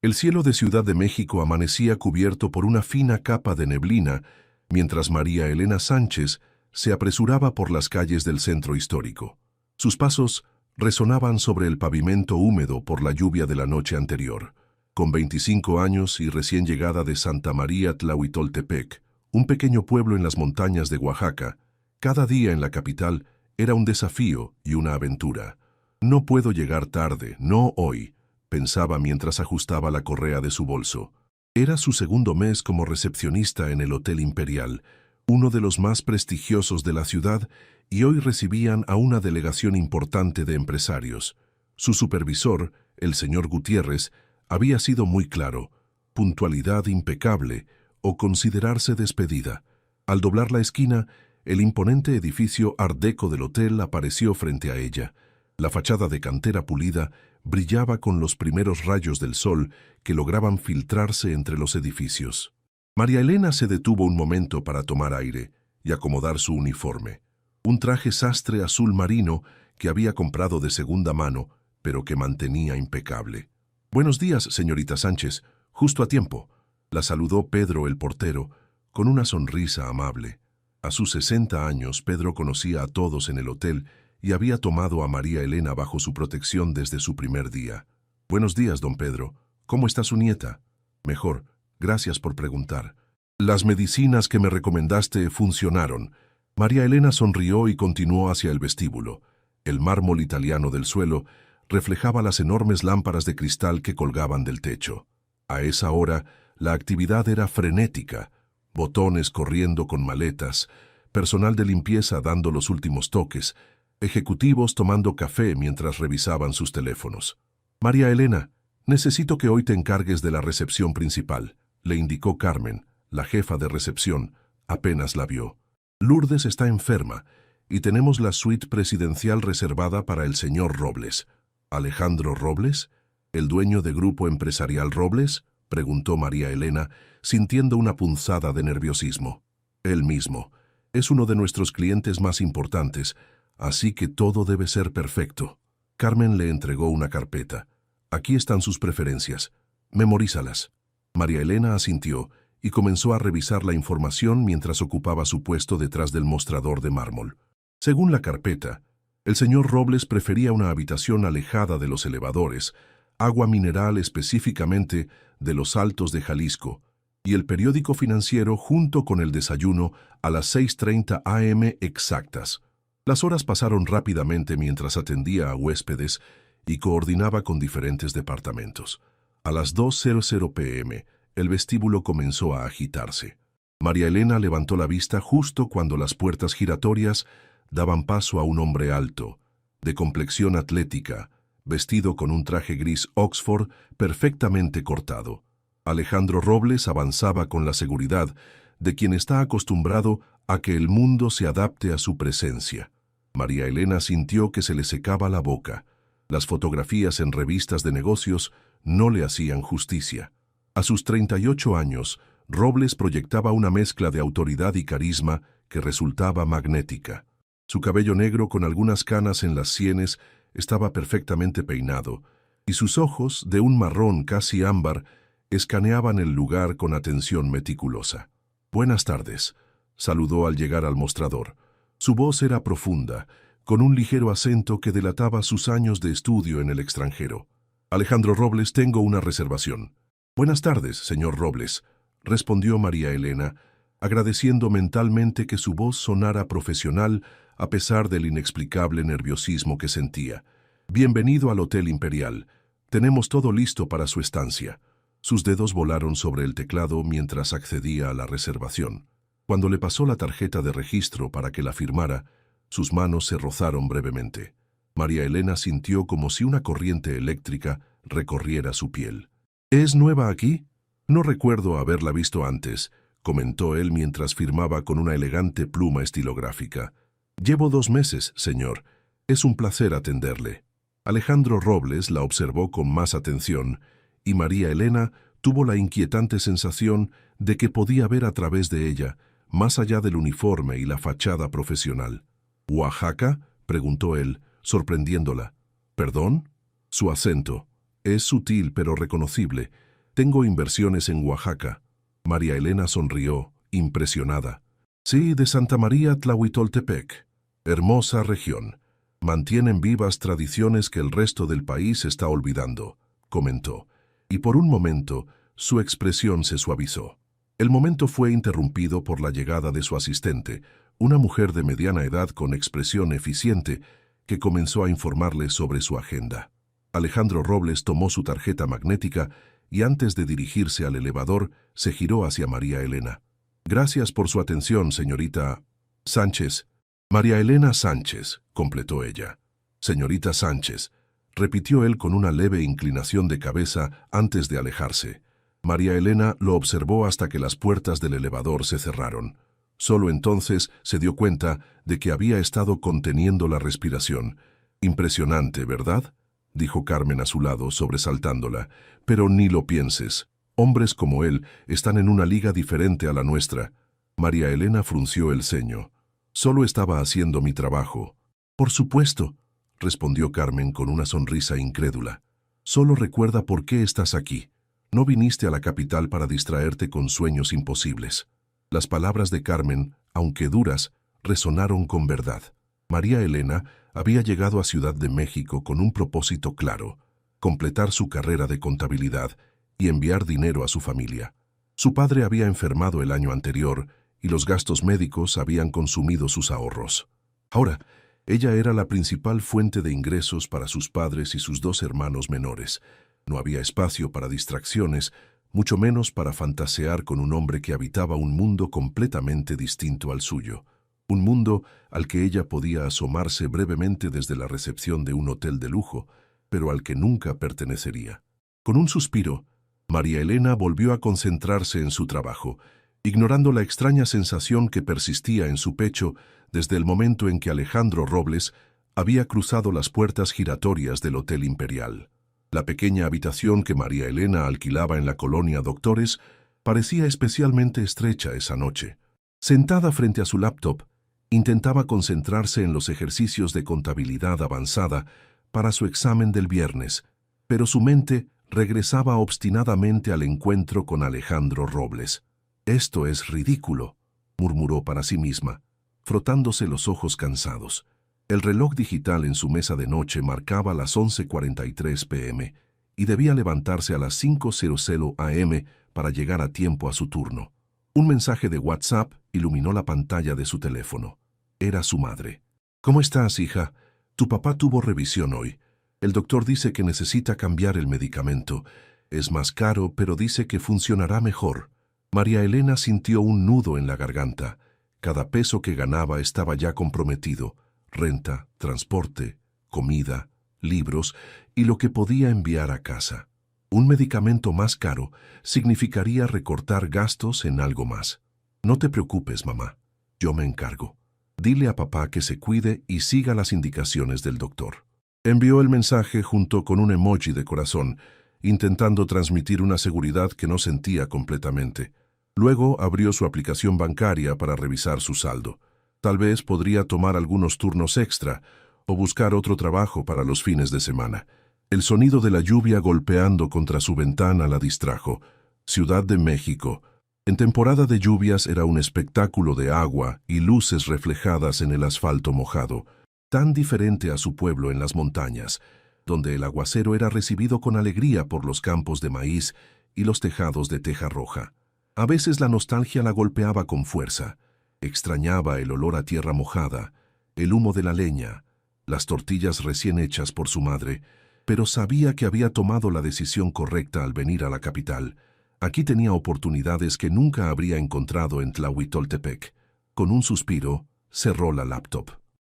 El cielo de Ciudad de México amanecía cubierto por una fina capa de neblina, mientras María Elena Sánchez se apresuraba por las calles del centro histórico. Sus pasos resonaban sobre el pavimento húmedo por la lluvia de la noche anterior. Con 25 años y recién llegada de Santa María Tlahuitoltepec, un pequeño pueblo en las montañas de Oaxaca, cada día en la capital era un desafío y una aventura. No puedo llegar tarde, no hoy, pensaba mientras ajustaba la correa de su bolso. Era su segundo mes como recepcionista en el Hotel Imperial, uno de los más prestigiosos de la ciudad, y hoy recibían a una delegación importante de empresarios. Su supervisor, el señor Gutiérrez, había sido muy claro: puntualidad impecable o considerarse despedida. Al doblar la esquina, el imponente edificio Art Deco del hotel apareció frente a ella. La fachada de cantera pulida brillaba con los primeros rayos del sol que lograban filtrarse entre los edificios. María Elena se detuvo un momento para tomar aire y acomodar su uniforme. Un traje sastre azul marino que había comprado de segunda mano, pero que mantenía impecable. «Buenos días, señorita Sánchez, justo a tiempo», la saludó Pedro el portero, con una sonrisa amable. A sus 60 años, Pedro conocía a todos en el hotel y había tomado a María Elena bajo su protección desde su primer día. «Buenos días, don Pedro. ¿Cómo está su nieta?» «Mejor. Gracias por preguntar. Las medicinas que me recomendaste funcionaron». María Elena sonrió y continuó hacia el vestíbulo. El mármol italiano del suelo reflejaba las enormes lámparas de cristal que colgaban del techo. A esa hora, la actividad era frenética. Botones corriendo con maletas, personal de limpieza dando los últimos toques, ejecutivos tomando café mientras revisaban sus teléfonos. «María Elena, necesito que hoy te encargues de la recepción principal», le indicó Carmen, la jefa de recepción, apenas la vio. «Lourdes está enferma y tenemos la suite presidencial reservada para el señor Robles». «¿Alejandro Robles? ¿El dueño de Grupo Empresarial Robles?», preguntó María Elena, sintiendo una punzada de nerviosismo. «Él mismo. Es uno de nuestros clientes más importantes, así que todo debe ser perfecto». Carmen le entregó una carpeta. «Aquí están sus preferencias. Memorízalas». María Elena asintió y comenzó a revisar la información mientras ocupaba su puesto detrás del mostrador de mármol. Según la carpeta, el señor Robles prefería una habitación alejada de los elevadores, agua mineral específicamente de los Altos de Jalisco, y el periódico financiero junto con el desayuno a las 6:30 am exactas. Las horas pasaron rápidamente mientras atendía a huéspedes y coordinaba con diferentes departamentos. A las 2:00 pm, el vestíbulo comenzó a agitarse. María Elena levantó la vista justo cuando las puertas giratorias daban paso a un hombre alto, de complexión atlética, vestido con un traje gris Oxford perfectamente cortado. Alejandro Robles avanzaba con la seguridad de quien está acostumbrado a que el mundo se adapte a su presencia. María Elena sintió que se le secaba la boca. Las fotografías en revistas de negocios no le hacían justicia. A sus 38 años, Robles proyectaba una mezcla de autoridad y carisma que resultaba magnética. Su cabello negro con algunas canas en las sienes estaba perfectamente peinado, y sus ojos, de un marrón casi ámbar, escaneaban el lugar con atención meticulosa. «Buenas tardes», saludó al llegar al mostrador. Su voz era profunda, con un ligero acento que delataba sus años de estudio en el extranjero. «Alejandro Robles, tengo una reservación». «Buenas tardes, señor Robles», respondió María Elena, agradeciendo mentalmente que su voz sonara profesional a pesar del inexplicable nerviosismo que sentía. «Bienvenido al Hotel Imperial. Tenemos todo listo para su estancia». Sus dedos volaron sobre el teclado mientras accedía a la reservación. Cuando le pasó la tarjeta de registro para que la firmara, sus manos se rozaron brevemente. María Elena sintió como si una corriente eléctrica recorriera su piel. «¿Es nueva aquí? No recuerdo haberla visto antes», comentó él mientras firmaba con una elegante pluma estilográfica. «Llevo 2 meses, señor. Es un placer atenderle». Alejandro Robles la observó con más atención, y María Elena tuvo la inquietante sensación de que podía ver a través de ella, más allá del uniforme y la fachada profesional. «¿Oaxaca?», preguntó él, sorprendiéndola. «¿Perdón?» Su acento es sutil pero reconocible. Tengo inversiones en Oaxaca. María Elena sonrió, impresionada. Sí, de Santa María Tlahuitoltepec. Hermosa región. Mantienen vivas tradiciones que el resto del país está olvidando, comentó. Y por un momento, su expresión se suavizó. El momento fue interrumpido por la llegada de su asistente, una mujer de mediana edad con expresión eficiente, que comenzó a informarle sobre su agenda. Alejandro Robles tomó su tarjeta magnética y antes de dirigirse al elevador, se giró hacia María Elena. Gracias por su atención, señorita Sánchez. María Elena Sánchez, completó ella. Señorita Sánchez, repitió él con una leve inclinación de cabeza antes de alejarse. María Elena lo observó hasta que las puertas del elevador se cerraron. Solo entonces se dio cuenta de que había estado conteniendo la respiración. Impresionante, ¿verdad?, dijo Carmen a su lado, sobresaltándola. Pero ni lo pienses. Hombres como él están en una liga diferente a la nuestra. María Elena frunció el ceño. Solo estaba haciendo mi trabajo. Por supuesto, respondió Carmen con una sonrisa incrédula. Solo recuerda por qué estás aquí. No viniste a la capital para distraerte con sueños imposibles. Las palabras de Carmen, aunque duras, resonaron con verdad. María Elena había llegado a Ciudad de México con un propósito claro: completar su carrera de contabilidad y enviar dinero a su familia. Su padre había enfermado el año anterior y los gastos médicos habían consumido sus ahorros. Ahora, ella era la principal fuente de ingresos para sus padres y sus dos hermanos menores. No había espacio para distracciones, mucho menos para fantasear con un hombre que habitaba un mundo completamente distinto al suyo. Un mundo al que ella podía asomarse brevemente desde la recepción de un hotel de lujo, pero al que nunca pertenecería. Con un suspiro, María Elena volvió a concentrarse en su trabajo, ignorando la extraña sensación que persistía en su pecho desde el momento en que Alejandro Robles había cruzado las puertas giratorias del Hotel Imperial. La pequeña habitación que María Elena alquilaba en la colonia Doctores parecía especialmente estrecha esa noche. Sentada frente a su laptop, intentaba concentrarse en los ejercicios de contabilidad avanzada para su examen del viernes, pero su mente regresaba obstinadamente al encuentro con Alejandro Robles. «Esto es ridículo», murmuró para sí misma, frotándose los ojos cansados. El reloj digital en su mesa de noche marcaba las 11:43 p.m. y debía levantarse a las 5:00 a.m. para llegar a tiempo a su turno. Un mensaje de WhatsApp iluminó la pantalla de su teléfono. Era su madre. «¿Cómo estás, hija? Tu papá tuvo revisión hoy. El doctor dice que necesita cambiar el medicamento. Es más caro, pero dice que funcionará mejor». María Elena sintió un nudo en la garganta. Cada peso que ganaba estaba ya comprometido: renta, transporte, comida, libros y lo que podía enviar a casa. Un medicamento más caro significaría recortar gastos en algo más. «No te preocupes, mamá. Yo me encargo. Dile a papá que se cuide y siga las indicaciones del doctor». Envió el mensaje junto con un emoji de corazón, intentando transmitir una seguridad que no sentía completamente. Luego abrió su aplicación bancaria para revisar su saldo. Tal vez podría tomar algunos turnos extra o buscar otro trabajo para los fines de semana. El sonido de la lluvia golpeando contra su ventana la distrajo. Ciudad de México. En temporada de lluvias era un espectáculo de agua y luces reflejadas en el asfalto mojado, tan diferente a su pueblo en las montañas, donde el aguacero era recibido con alegría por los campos de maíz y los tejados de teja roja. A veces la nostalgia la golpeaba con fuerza. Extrañaba el olor a tierra mojada, el humo de la leña, las tortillas recién hechas por su madre, pero sabía que había tomado la decisión correcta al venir a la capital. Aquí tenía oportunidades que nunca habría encontrado en Tlahuitoltepec. Con un suspiro, cerró la laptop.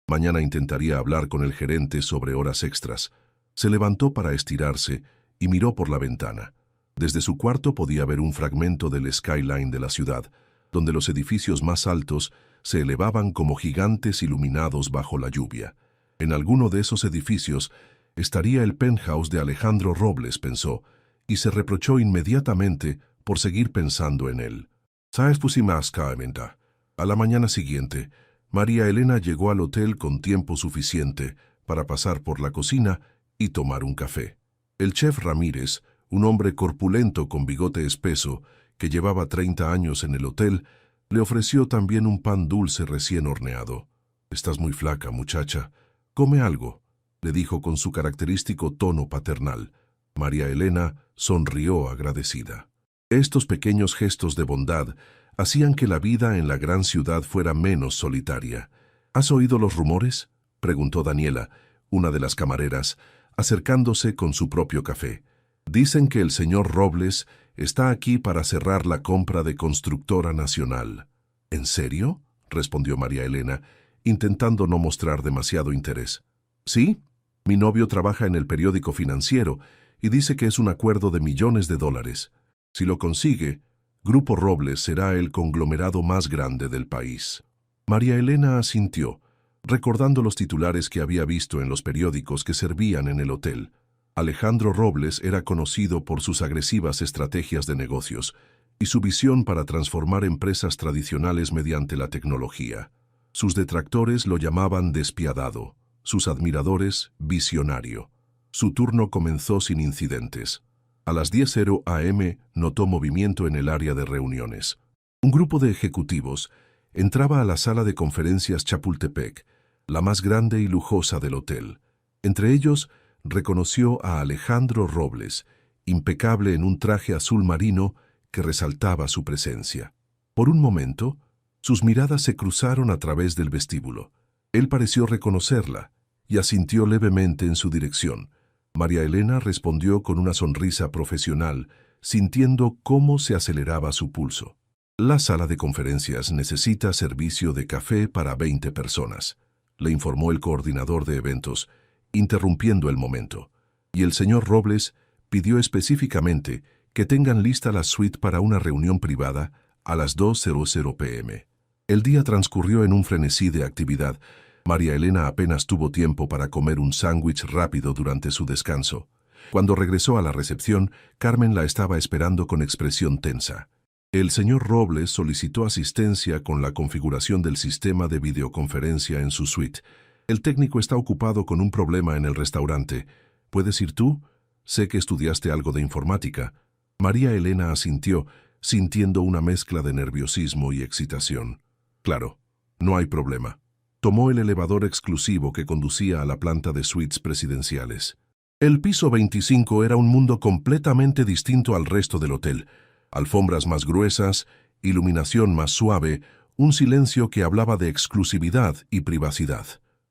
Mañana intentaría hablar con el gerente sobre horas extras. Se levantó para estirarse y miró por la ventana. Desde su cuarto podía ver un fragmento del skyline de la ciudad, donde los edificios más altos se elevaban como gigantes iluminados bajo la lluvia. En alguno de esos edificios estaría el penthouse de Alejandro Robles, pensó, y se reprochó inmediatamente por seguir pensando en él. «¿Sabes más, Carmenta?» A la mañana siguiente, María Elena llegó al hotel con tiempo suficiente para pasar por la cocina y tomar un café. El chef Ramírez, Un hombre corpulento con bigote espeso, que llevaba 30 años en el hotel, le ofreció también un pan dulce recién horneado. «Estás muy flaca, muchacha. Come algo», le dijo con su característico tono paternal. María Elena sonrió agradecida. Estos pequeños gestos de bondad hacían que la vida en la gran ciudad fuera menos solitaria. «¿Has oído los rumores?», preguntó Daniela, una de las camareras, acercándose con su propio café. «Dicen que el señor Robles está aquí para cerrar la compra de Constructora Nacional». «¿En serio?», respondió María Elena, intentando no mostrar demasiado interés. «Sí, mi novio trabaja en el periódico financiero y dice que es un acuerdo de millones de dólares. Si lo consigue, Grupo Robles será el conglomerado más grande del país». María Elena asintió, recordando los titulares que había visto en los periódicos que servían en el hotel. Alejandro Robles era conocido por sus agresivas estrategias de negocios y su visión para transformar empresas tradicionales mediante la tecnología. Sus detractores lo llamaban despiadado, sus admiradores visionario. Su turno comenzó sin incidentes. A las 10:00 am notó movimiento en el área de reuniones. Un grupo de ejecutivos entraba a la sala de conferencias Chapultepec, la más grande y lujosa del hotel. Entre ellos, reconoció a Alejandro Robles, impecable en un traje azul marino que resaltaba su presencia. Por un momento, sus miradas se cruzaron a través del vestíbulo. Él pareció reconocerla y asintió levemente en su dirección. María Elena respondió con una sonrisa profesional, sintiendo cómo se aceleraba su pulso. «La sala de conferencias necesita servicio de café para 20 personas», le informó el coordinador de eventos, interrumpiendo el momento. «Y el señor Robles pidió específicamente que tengan lista la suite para una reunión privada a las 2:00 p.m. El día transcurrió en un frenesí de actividad. María Elena apenas tuvo tiempo para comer un sándwich rápido durante su descanso. Cuando regresó a la recepción, Carmen la estaba esperando con expresión tensa. El señor Robles solicitó asistencia con la configuración del sistema de videoconferencia en su suite. «El técnico está ocupado con un problema en el restaurante. ¿Puedes ir tú? Sé que estudiaste algo de informática». María Elena asintió, sintiendo una mezcla de nerviosismo y excitación. «Claro, no hay problema». Tomó el elevador exclusivo que conducía a la planta de suites presidenciales. El piso 25 era un mundo completamente distinto al resto del hotel. Alfombras más gruesas, iluminación más suave, un silencio que hablaba de exclusividad y privacidad.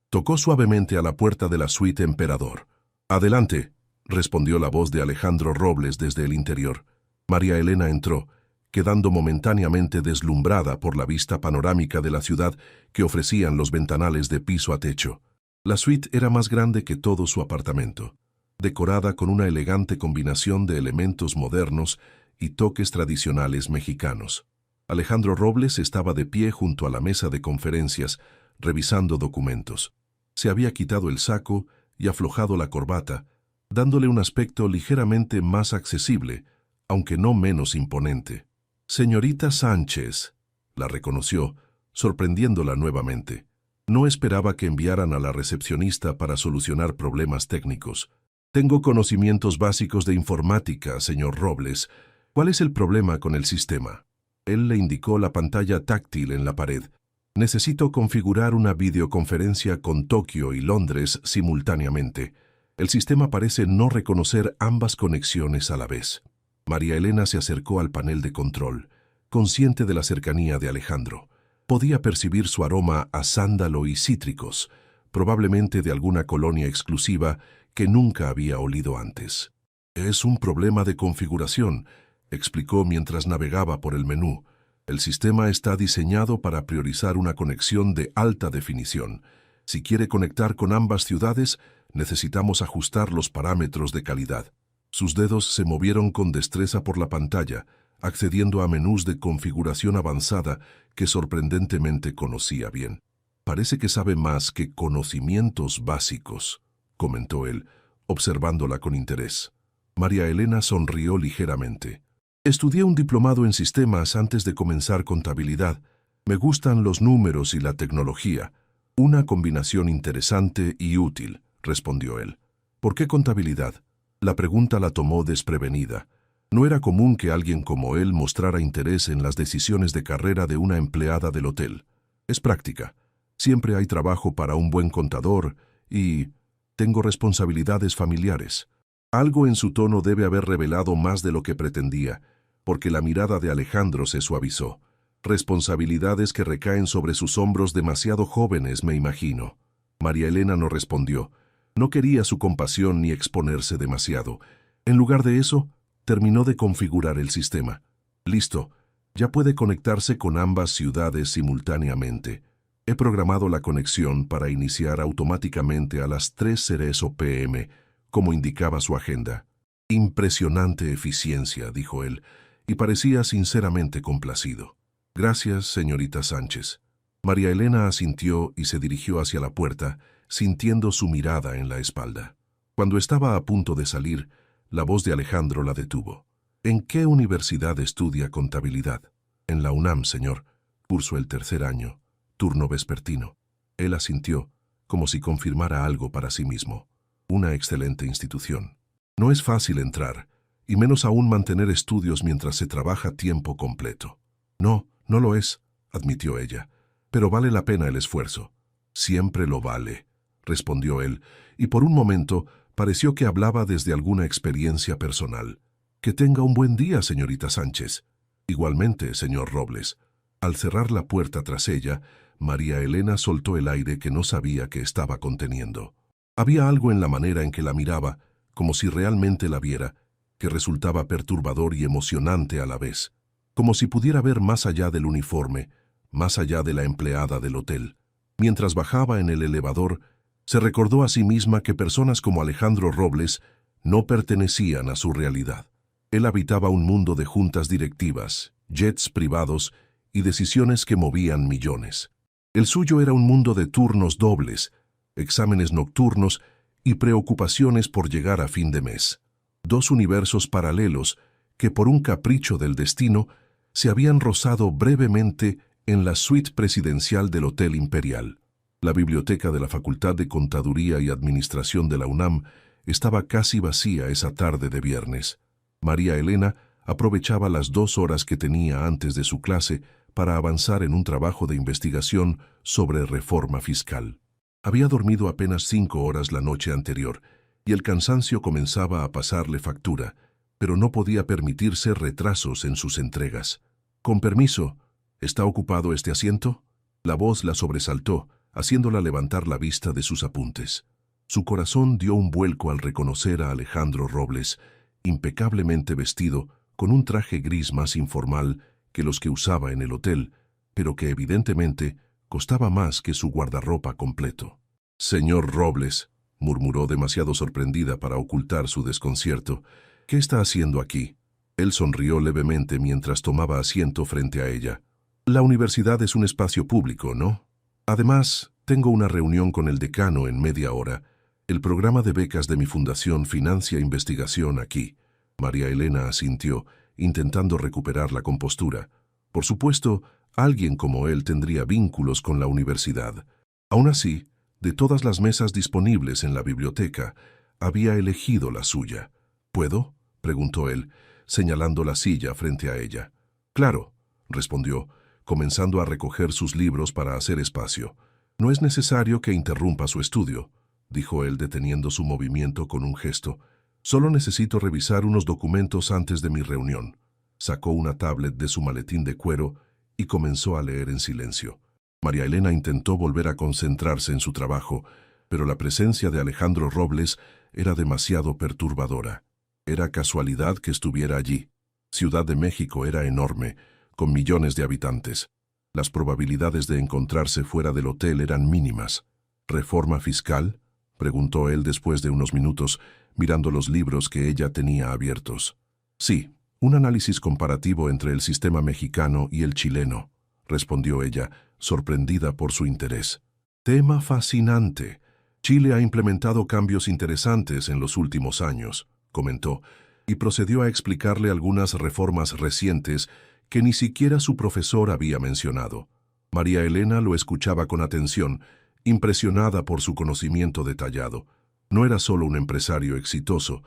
Tocó suavemente a la puerta de la suite Emperador. «Adelante», respondió la voz de Alejandro Robles desde el interior. María Elena entró, quedando momentáneamente deslumbrada por la vista panorámica de la ciudad que ofrecían los ventanales de piso a techo. La suite era más grande que todo su apartamento, decorada con una elegante combinación de elementos modernos y toques tradicionales mexicanos. Alejandro Robles estaba de pie junto a la mesa de conferencias, revisando documentos. Se había quitado el saco y aflojado la corbata, dándole un aspecto ligeramente más accesible, aunque no menos imponente. «Señorita Sánchez», la reconoció, sorprendiéndola nuevamente. No esperaba que enviaran a la recepcionista para solucionar problemas técnicos. «Tengo conocimientos básicos de informática, señor Robles. ¿Cuál es el problema con el sistema?». Él le indicó la pantalla táctil en la pared. «Necesito configurar una videoconferencia con Tokio y Londres simultáneamente. El sistema parece no reconocer ambas conexiones a la vez». María Elena se acercó al panel de control, consciente de la cercanía de Alejandro. Podía percibir su aroma a sándalo y cítricos, probablemente de alguna colonia exclusiva que nunca había olido antes. «Es un problema de configuración», explicó mientras navegaba por el menú. «El sistema está diseñado para priorizar una conexión de alta definición. Si quiere conectar con ambas ciudades, necesitamos ajustar los parámetros de calidad». Sus dedos se movieron con destreza por la pantalla, accediendo a menús de configuración avanzada que sorprendentemente conocía bien. «Parece que sabe más que conocimientos básicos», comentó él, observándola con interés. María Elena sonrió ligeramente. «Estudié un diplomado en sistemas antes de comenzar contabilidad. Me gustan los números y la tecnología. Una combinación interesante y útil», respondió él. «¿Por qué contabilidad?». La pregunta la tomó desprevenida. No era común que alguien como él mostrara interés en las decisiones de carrera de una empleada del hotel. Es práctica. Siempre hay trabajo para un buen contador y tengo responsabilidades familiares. Algo en su tono debe haber revelado más de lo que pretendía, porque la mirada de Alejandro se suavizó. Responsabilidades que recaen sobre sus hombros demasiado jóvenes, me imagino. María Elena no respondió. No quería su compasión ni exponerse demasiado. En lugar de eso, terminó de configurar el sistema. Listo, ya puede conectarse con ambas ciudades simultáneamente. He programado la conexión para iniciar automáticamente a las 3:00 p.m., como indicaba su agenda. Impresionante eficiencia, dijo él, y parecía sinceramente complacido. Gracias, señorita Sánchez. María Elena asintió y se dirigió hacia la puerta, sintiendo su mirada en la espalda. Cuando estaba a punto de salir, la voz de Alejandro la detuvo. ¿En qué universidad estudia contabilidad? En la UNAM, señor. Curso el 3er año. Turno vespertino. Él asintió, como si confirmara algo para sí mismo. Una excelente institución. No es fácil entrar, y menos aún mantener estudios mientras se trabaja tiempo completo. No, no lo es, admitió ella, pero vale la pena el esfuerzo. Siempre lo vale, respondió él, y por un momento pareció que hablaba desde alguna experiencia personal. Que tenga un buen día, señorita Sánchez. Igualmente, señor Robles. Al cerrar la puerta tras ella, María Elena soltó el aire que no sabía que estaba conteniendo. Había algo en la manera en que la miraba, como si realmente la viera, que resultaba perturbador y emocionante a la vez, como si pudiera ver más allá del uniforme, más allá de la empleada del hotel. Mientras bajaba en el elevador, se recordó a sí misma que personas como Alejandro Robles no pertenecían a su realidad. Él habitaba un mundo de juntas directivas, jets privados y decisiones que movían millones. El suyo era un mundo de turnos dobles, exámenes nocturnos y preocupaciones por llegar a fin de mes. Dos universos paralelos que por un capricho del destino se habían rozado brevemente en la suite presidencial del Hotel Imperial. La biblioteca de la Facultad de Contaduría y Administración de la UNAM estaba casi vacía esa tarde de viernes. María Elena aprovechaba las 2 horas que tenía antes de su clase para avanzar en un trabajo de investigación sobre reforma fiscal. Había dormido apenas 5 horas la noche anterior y el cansancio comenzaba a pasarle factura, pero no podía permitirse retrasos en sus entregas. Con permiso, ¿está ocupado este asiento? La voz la sobresaltó, haciéndola levantar la vista de sus apuntes. Su corazón dio un vuelco al reconocer a Alejandro Robles, impecablemente vestido, con un traje gris más informal que los que usaba en el hotel, pero que evidentemente costaba más que su guardarropa completo. «Señor Robles», murmuró demasiado sorprendida para ocultar su desconcierto, «¿qué está haciendo aquí?» Él sonrió levemente mientras tomaba asiento frente a ella. «La universidad es un espacio público, ¿no? Además, tengo una reunión con el decano en media hora. El programa de becas de mi fundación financia investigación aquí». María Elena asintió, intentando recuperar la compostura. Por supuesto, alguien como él tendría vínculos con la universidad. Aún así, de todas las mesas disponibles en la biblioteca, había elegido la suya. ¿Puedo?, preguntó él, señalando la silla frente a ella. «Claro», respondió, comenzando a recoger sus libros para hacer espacio. «No es necesario que interrumpa su estudio», dijo él deteniendo su movimiento con un gesto. «Solo necesito revisar unos documentos antes de mi reunión». Sacó una tablet de su maletín de cuero y comenzó a leer en silencio. María Elena intentó volver a concentrarse en su trabajo, pero la presencia de Alejandro Robles era demasiado perturbadora. Era casualidad que estuviera allí. Ciudad de México era enorme, con millones de habitantes. Las probabilidades de encontrarse fuera del hotel eran mínimas. «¿Reforma fiscal?», preguntó él después de unos minutos, mirando los libros que ella tenía abiertos. «Sí, un análisis comparativo entre el sistema mexicano y el chileno», respondió ella, sorprendida por su interés. «Tema fascinante. Chile ha implementado cambios interesantes en los últimos años», comentó, y procedió a explicarle algunas reformas recientes que ni siquiera su profesor había mencionado. María Elena lo escuchaba con atención, impresionada por su conocimiento detallado. No era solo un empresario exitoso,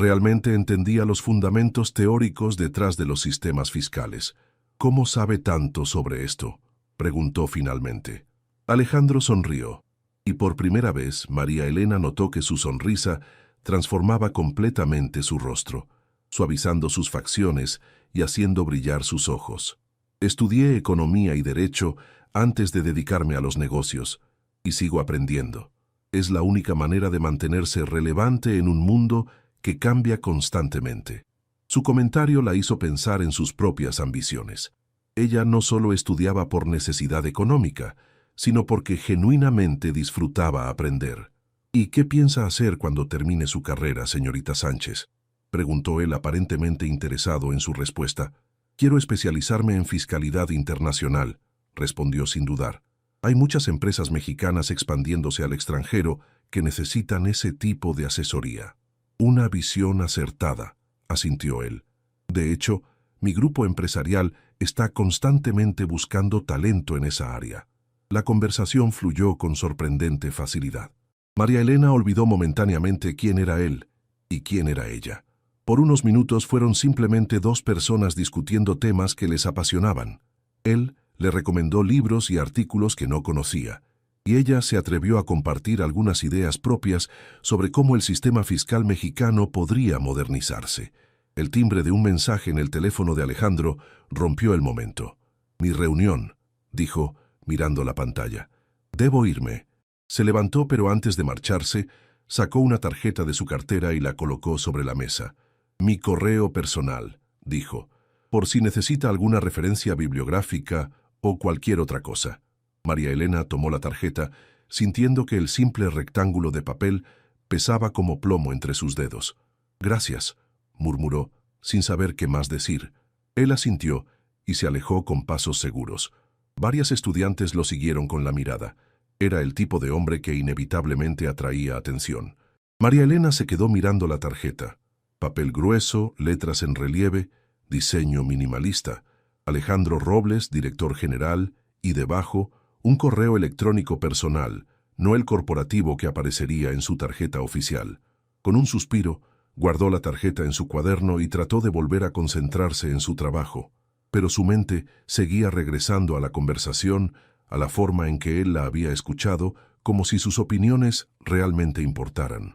Realmente entendía los fundamentos teóricos detrás de los sistemas fiscales. ¿Cómo sabe tanto sobre esto?, preguntó finalmente. Alejandro sonrió, y por primera vez María Elena notó que su sonrisa transformaba completamente su rostro, suavizando sus facciones y haciendo brillar sus ojos. Estudié economía y derecho antes de dedicarme a los negocios, y sigo aprendiendo. Es la única manera de mantenerse relevante en un mundo que cambia constantemente. Su comentario la hizo pensar en sus propias ambiciones. Ella no solo estudiaba por necesidad económica, sino porque genuinamente disfrutaba aprender. ¿Y qué piensa hacer cuando termine su carrera, señorita Sánchez?, preguntó él aparentemente interesado en su respuesta. Quiero especializarme en fiscalidad internacional, respondió sin dudar. Hay muchas empresas mexicanas expandiéndose al extranjero que necesitan ese tipo de asesoría. Una visión acertada, asintió él. De hecho, mi grupo empresarial está constantemente buscando talento en esa área. La conversación fluyó con sorprendente facilidad. María Elena olvidó momentáneamente quién era él y quién era ella. Por unos minutos fueron simplemente dos personas discutiendo temas que les apasionaban. Él le recomendó libros y artículos que no conocía, y ella se atrevió a compartir algunas ideas propias sobre cómo el sistema fiscal mexicano podría modernizarse. El timbre de un mensaje en el teléfono de Alejandro rompió el momento. «Mi reunión», dijo, mirando la pantalla. «Debo irme». Se levantó, pero antes de marcharse, sacó una tarjeta de su cartera y la colocó sobre la mesa. «Mi correo personal», dijo, «por si necesita alguna referencia bibliográfica o cualquier otra cosa». María Elena tomó la tarjeta, sintiendo que el simple rectángulo de papel pesaba como plomo entre sus dedos. «Gracias», murmuró, sin saber qué más decir. Él asintió y se alejó con pasos seguros. Varias estudiantes lo siguieron con la mirada. Era el tipo de hombre que inevitablemente atraía atención. María Elena se quedó mirando la tarjeta. Papel grueso, letras en relieve, diseño minimalista. Alejandro Robles, director general, y debajo, un correo electrónico personal, no el corporativo que aparecería en su tarjeta oficial. Con un suspiro, guardó la tarjeta en su cuaderno y trató de volver a concentrarse en su trabajo. Pero su mente seguía regresando a la conversación, a la forma en que él la había escuchado, como si sus opiniones realmente importaran.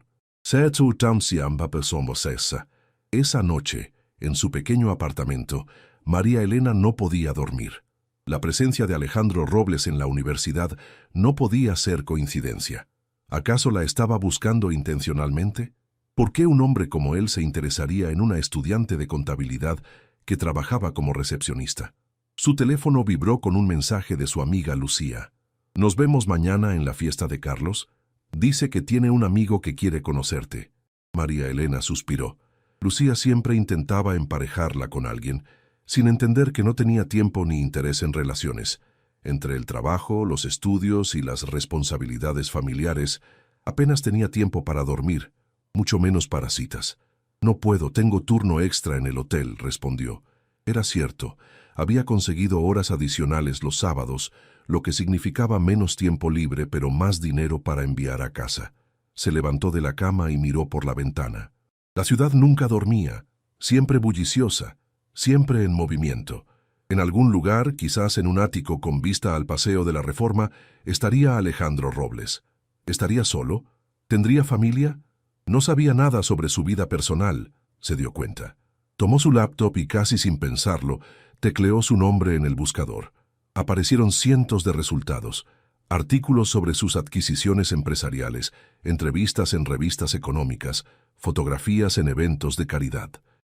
Esa noche, en su pequeño apartamento, María Elena no podía dormir. La presencia de Alejandro Robles en la universidad no podía ser coincidencia. ¿Acaso la estaba buscando intencionalmente? ¿Por qué un hombre como él se interesaría en una estudiante de contabilidad que trabajaba como recepcionista? Su teléfono vibró con un mensaje de su amiga Lucía. «Nos vemos mañana en la fiesta de Carlos. Dice que tiene un amigo que quiere conocerte». María Elena suspiró. Lucía siempre intentaba emparejarla con alguien, sin entender que no tenía tiempo ni interés en relaciones. Entre el trabajo, los estudios y las responsabilidades familiares, apenas tenía tiempo para dormir, mucho menos para citas. «No puedo, tengo turno extra en el hotel», respondió. Era cierto, había conseguido horas adicionales los sábados, lo que significaba menos tiempo libre pero más dinero para enviar a casa. Se levantó de la cama y miró por la ventana. La ciudad nunca dormía, siempre bulliciosa, siempre en movimiento. En algún lugar, quizás en un ático con vista al Paseo de la Reforma, estaría Alejandro Robles. ¿Estaría solo? ¿Tendría familia? No sabía nada sobre su vida personal, se dio cuenta. Tomó su laptop y casi sin pensarlo, tecleó su nombre en el buscador. Aparecieron cientos de resultados, artículos sobre sus adquisiciones empresariales, entrevistas en revistas económicas, fotografías en eventos de caridad.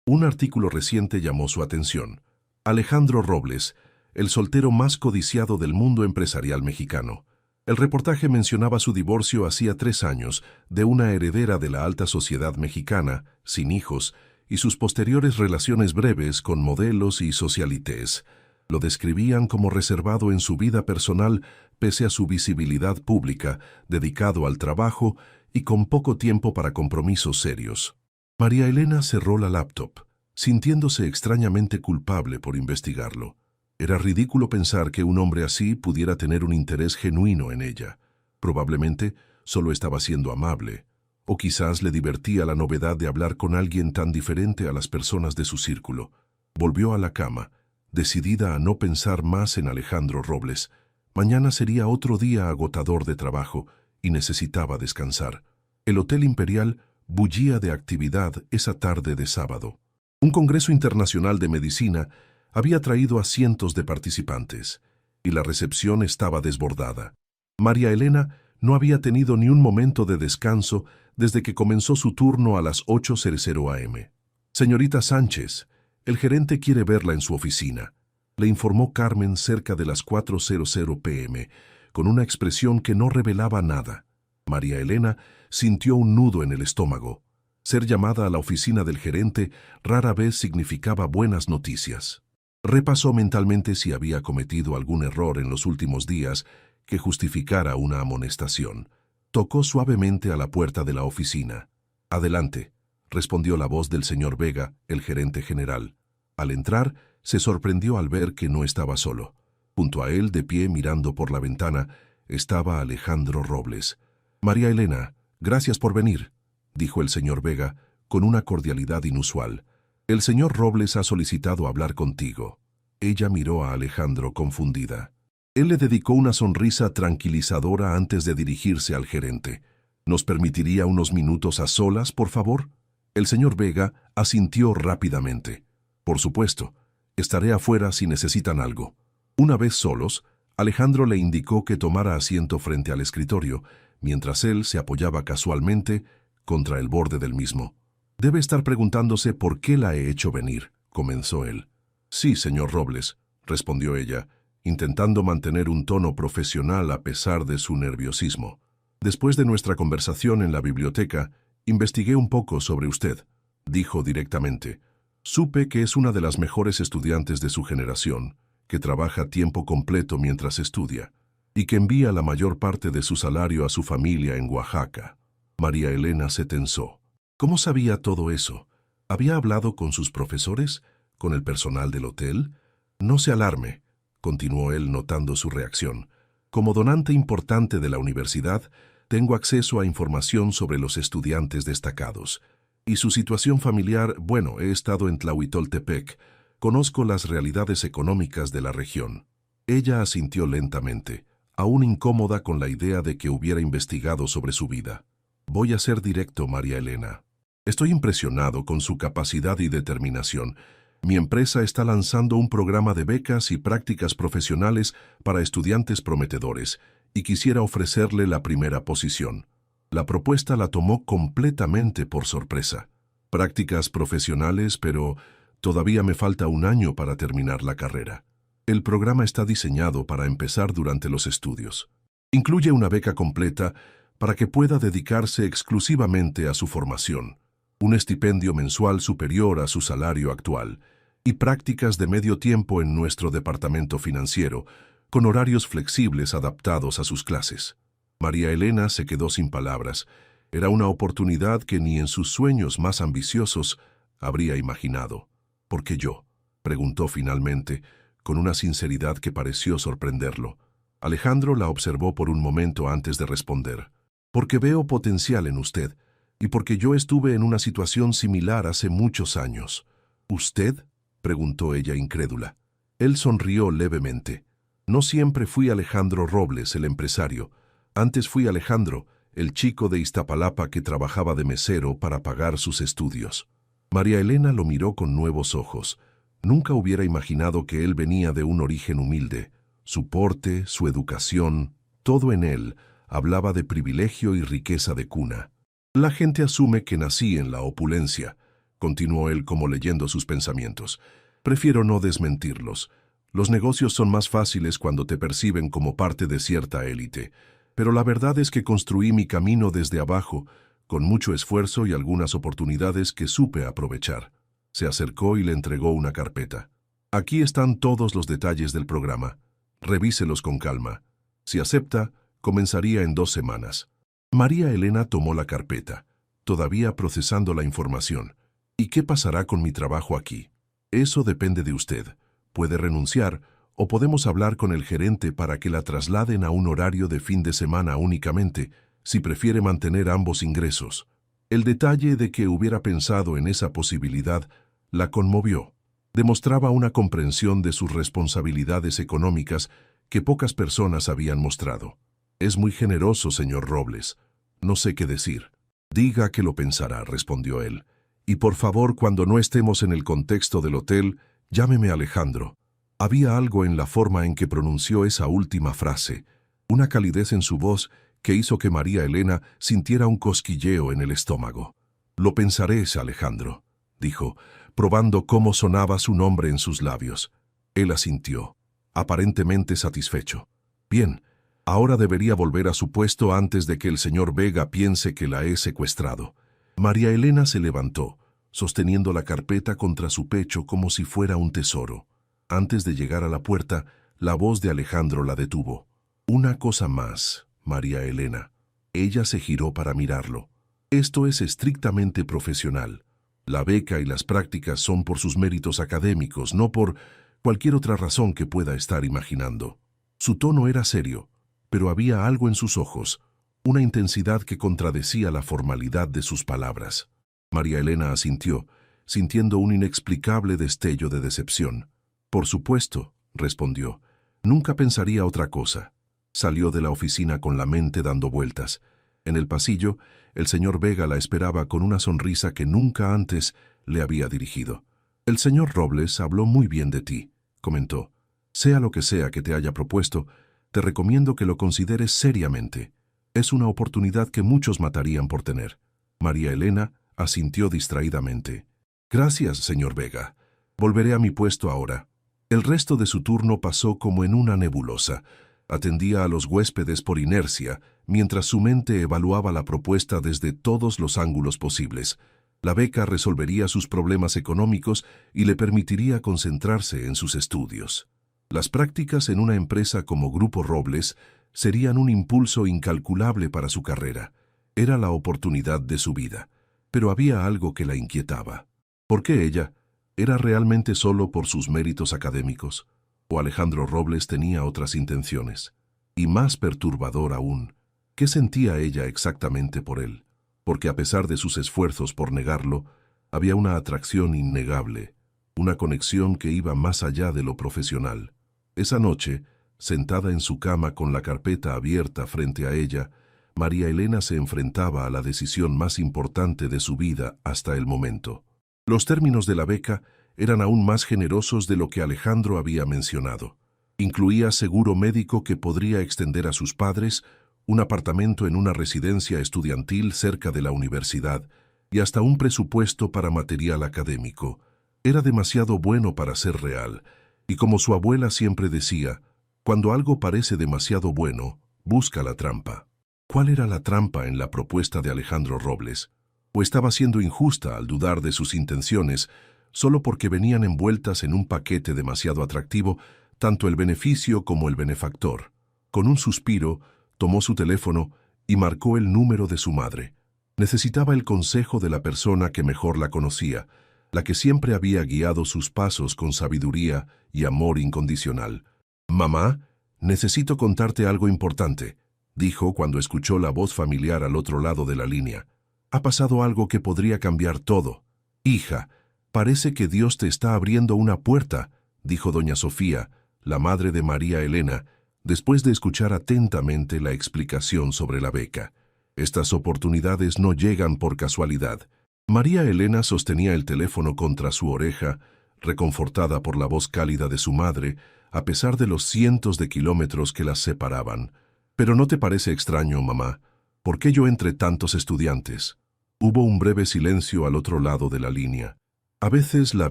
Un artículo reciente llamó su atención. Alejandro Robles, el soltero más codiciado del mundo empresarial mexicano. El reportaje mencionaba su divorcio hacía 3 años de una heredera de la alta sociedad mexicana, sin hijos, y sus posteriores relaciones breves con modelos y socialites. Lo describían como reservado en su vida personal pese a su visibilidad pública, dedicado al trabajo y con poco tiempo para compromisos serios. María Elena cerró la laptop, sintiéndose extrañamente culpable por investigarlo. Era ridículo pensar que un hombre así pudiera tener un interés genuino en ella. Probablemente solo estaba siendo amable, O quizás le divertía la novedad de hablar con alguien tan diferente a las personas de su círculo. Volvió a la cama, decidida a no pensar más en Alejandro Robles. Mañana sería otro día agotador de trabajo y necesitaba descansar. El Hotel Imperial bullía de actividad esa tarde de sábado. Un congreso internacional de medicina había traído a cientos de participantes, y la recepción estaba desbordada. María Elena no había tenido ni un momento de descanso desde que comenzó su turno a las 8:00 am. Señorita Sánchez, el gerente quiere verla en su oficina, le informó Carmen cerca de las 4:00 p.m., con una expresión que no revelaba nada. María Elena sintió un nudo en el estómago. Ser llamada a la oficina del gerente rara vez significaba buenas noticias. Repasó mentalmente si había cometido algún error en los últimos días que justificara una amonestación. Tocó suavemente a la puerta de la oficina. «Adelante», respondió la voz del señor Vega, el gerente general. Al entrar, se sorprendió al ver que no estaba solo. Junto a él, de pie mirando por la ventana, estaba Alejandro Robles. «María Elena, gracias por venir», dijo el señor Vega, con una cordialidad inusual. «El señor Robles ha solicitado hablar contigo». Ella miró a Alejandro confundida. Él le dedicó una sonrisa tranquilizadora antes de dirigirse al gerente. «¿Nos permitiría unos minutos a solas, por favor?» El señor Vega asintió rápidamente. «Por supuesto. Estaré afuera si necesitan algo». Una vez solos, Alejandro le indicó que tomara asiento frente al escritorio, mientras él se apoyaba casualmente contra el borde del mismo. «Debe estar preguntándose por qué la he hecho venir», comenzó él. «Sí, señor Robles», respondió ella, intentando mantener un tono profesional a pesar de su nerviosismo. «Después de nuestra conversación en la biblioteca, investigué un poco sobre usted», dijo directamente. «Supe que es una de las mejores estudiantes de su generación, que trabaja a tiempo completo mientras estudia, y que envía la mayor parte de su salario a su familia en Oaxaca». María Elena se tensó. ¿Cómo sabía todo eso? ¿Había hablado con sus profesores? ¿Con el personal del hotel? «No se alarme», continuó él notando su reacción. «Como donante importante de la universidad, tengo acceso a información sobre los estudiantes destacados. Y su situación familiar, bueno, he estado en Tlahuitoltepec, conozco las realidades económicas de la región». Ella asintió lentamente, aún incómoda con la idea de que hubiera investigado sobre su vida. «Voy a ser directo, María Elena. Estoy impresionado con su capacidad y determinación. Mi empresa está lanzando un programa de becas y prácticas profesionales para estudiantes prometedores y quisiera ofrecerle la primera posición». La propuesta la tomó completamente por sorpresa. «Prácticas profesionales, pero todavía me falta un año para terminar la carrera. El programa está diseñado para empezar durante los estudios. Incluye una beca completa para que pueda dedicarse exclusivamente a su formación, un estipendio mensual superior a su salario actual y prácticas de medio tiempo en nuestro departamento financiero, con horarios flexibles adaptados a sus clases». María Elena se quedó sin palabras. Era una oportunidad que ni en sus sueños más ambiciosos habría imaginado. «¿Por qué yo?», preguntó finalmente, con una sinceridad que pareció sorprenderlo. Alejandro la observó por un momento antes de responder. «Porque veo potencial en usted, y porque yo estuve en una situación similar hace muchos años». «¿Usted?», preguntó ella incrédula. Él sonrió levemente. «No siempre fui Alejandro Robles, el empresario. Antes fui Alejandro, el chico de Iztapalapa que trabajaba de mesero para pagar sus estudios». María Elena lo miró con nuevos ojos. Nunca hubiera imaginado que él venía de un origen humilde. Su porte, su educación, todo en él hablaba de privilegio y riqueza de cuna. «La gente asume que nací en la opulencia», continuó él como leyendo sus pensamientos. «Prefiero no desmentirlos. Los negocios son más fáciles cuando te perciben como parte de cierta élite. Pero la verdad es que construí mi camino desde abajo, con mucho esfuerzo y algunas oportunidades que supe aprovechar». Se acercó y le entregó una carpeta. «Aquí están todos los detalles del programa. Revíselos con calma. Si acepta, comenzaría en 2 semanas». María Elena tomó la carpeta, todavía procesando la información. «¿Y qué pasará con mi trabajo aquí?». «Eso depende de usted. Puede renunciar o podemos hablar con el gerente para que la trasladen a un horario de fin de semana únicamente, si prefiere mantener ambos ingresos». El detalle de que hubiera pensado en esa posibilidad la conmovió. Demostraba una comprensión de sus responsabilidades económicas que pocas personas habían mostrado. «Es muy generoso, señor Robles. No sé qué decir». «Diga que lo pensará», respondió él. «Y por favor, cuando no estemos en el contexto del hotel, llámeme Alejandro». Había algo en la forma en que pronunció esa última frase, una calidez en su voz que hizo que María Elena sintiera un cosquilleo en el estómago. «Lo pensaré, Alejandro», dijo, probando cómo sonaba su nombre en sus labios. Él asintió, aparentemente satisfecho. «Bien, ahora debería volver a su puesto antes de que el señor Vega piense que la he secuestrado». María Elena se levantó, sosteniendo la carpeta contra su pecho como si fuera un tesoro. Antes de llegar a la puerta, la voz de Alejandro la detuvo. «Una cosa más, María Elena». Ella se giró para mirarlo. «Esto es estrictamente profesional. La beca y las prácticas son por sus méritos académicos, no por cualquier otra razón que pueda estar imaginando». Su tono era serio, pero había algo en sus ojos, una intensidad que contradecía la formalidad de sus palabras. María Elena asintió, sintiendo un inexplicable destello de decepción. «Por supuesto», respondió. «Nunca pensaría otra cosa». Salió de la oficina con la mente dando vueltas. En el pasillo, el señor Vega la esperaba con una sonrisa que nunca antes le había dirigido. «El señor Robles habló muy bien de ti», comentó. «Sea lo que sea que te haya propuesto, te recomiendo que lo consideres seriamente. Es una oportunidad que muchos matarían por tener». María Elena asintió distraídamente. «Gracias, señor Vega. Volveré a mi puesto ahora». El resto de su turno pasó como en una nebulosa. Atendía a los huéspedes por inercia, mientras su mente evaluaba la propuesta desde todos los ángulos posibles. La beca resolvería sus problemas económicos y le permitiría concentrarse en sus estudios. Las prácticas en una empresa como Grupo Robles serían un impulso incalculable para su carrera. Era la oportunidad de su vida. Pero había algo que la inquietaba. ¿Por qué ella? ¿Era realmente solo por sus méritos académicos? ¿O Alejandro Robles tenía otras intenciones? Y más perturbador aún, ¿qué sentía ella exactamente por él? Porque a pesar de sus esfuerzos por negarlo, había una atracción innegable, una conexión que iba más allá de lo profesional. Esa noche, sentada en su cama con la carpeta abierta frente a ella, María Elena se enfrentaba a la decisión más importante de su vida hasta el momento. Los términos de la beca eran aún más generosos de lo que Alejandro había mencionado. Incluía seguro médico que podría extender a sus padres, un apartamento en una residencia estudiantil cerca de la universidad y hasta un presupuesto para material académico. Era demasiado bueno para ser real, y como su abuela siempre decía, cuando algo parece demasiado bueno, busca la trampa. ¿Cuál era la trampa en la propuesta de Alejandro Robles? ¿O estaba siendo injusta al dudar de sus intenciones, solo porque venían envueltas en un paquete demasiado atractivo, tanto el beneficio como el benefactor? Con un suspiro, tomó su teléfono y marcó el número de su madre. Necesitaba el consejo de la persona que mejor la conocía, la que siempre había guiado sus pasos con sabiduría y amor incondicional. «Mamá, necesito contarte algo importante», dijo cuando escuchó la voz familiar al otro lado de la línea. «Ha pasado algo que podría cambiar todo». «Hija, parece que Dios te está abriendo una puerta», dijo doña Sofía, la madre de María Elena, después de escuchar atentamente la explicación sobre la beca. «Estas oportunidades no llegan por casualidad». María Elena sostenía el teléfono contra su oreja, reconfortada por la voz cálida de su madre, a pesar de los cientos de kilómetros que las separaban. «¿Pero no te parece extraño, mamá? ¿Por qué yo entre tantos estudiantes?» Hubo un breve silencio al otro lado de la línea. «A veces la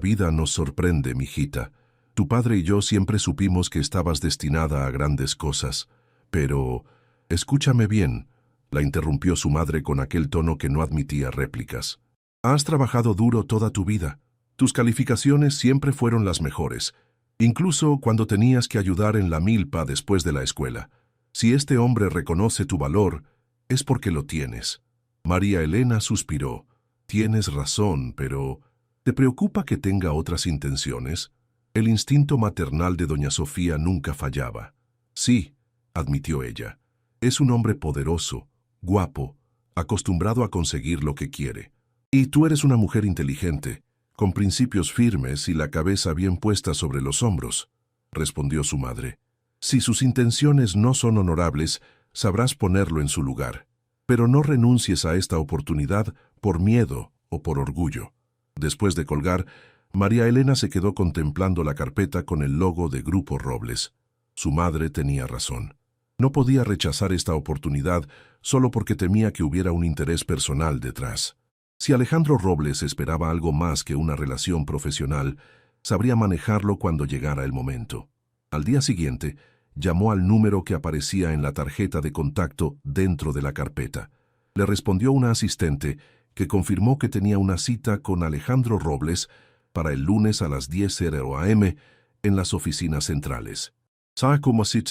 vida nos sorprende, mijita. Tu padre y yo siempre supimos que estabas destinada a grandes cosas. Pero, escúchame bien», la interrumpió su madre con aquel tono que no admitía réplicas. «Has trabajado duro toda tu vida. Tus calificaciones siempre fueron las mejores, incluso cuando tenías que ayudar en la milpa después de la escuela. Si este hombre reconoce tu valor, es porque lo tienes». María Elena suspiró. «Tienes razón, pero ¿te preocupa que tenga otras intenciones?» El instinto maternal de doña Sofía nunca fallaba. «Sí», admitió ella. «Es un hombre poderoso, guapo, acostumbrado a conseguir lo que quiere. Y tú eres una mujer inteligente, con principios firmes y la cabeza bien puesta sobre los hombros, respondió su madre. Si sus intenciones no son honorables, sabrás ponerlo en su lugar. Pero no renuncies a esta oportunidad por miedo o por orgullo. Después de colgar, María Elena se quedó contemplando la carpeta con el logo de Grupo Robles. Su madre tenía razón. No podía rechazar esta oportunidad solo porque temía que hubiera un interés personal detrás. Si Alejandro Robles esperaba algo más que una relación profesional, sabría manejarlo cuando llegara el momento. Al día siguiente, llamó al número que aparecía en la tarjeta de contacto dentro de la carpeta. Le respondió una asistente que confirmó que tenía una cita con Alejandro Robles para el lunes a las 10:00 a.m. en las oficinas centrales. Como si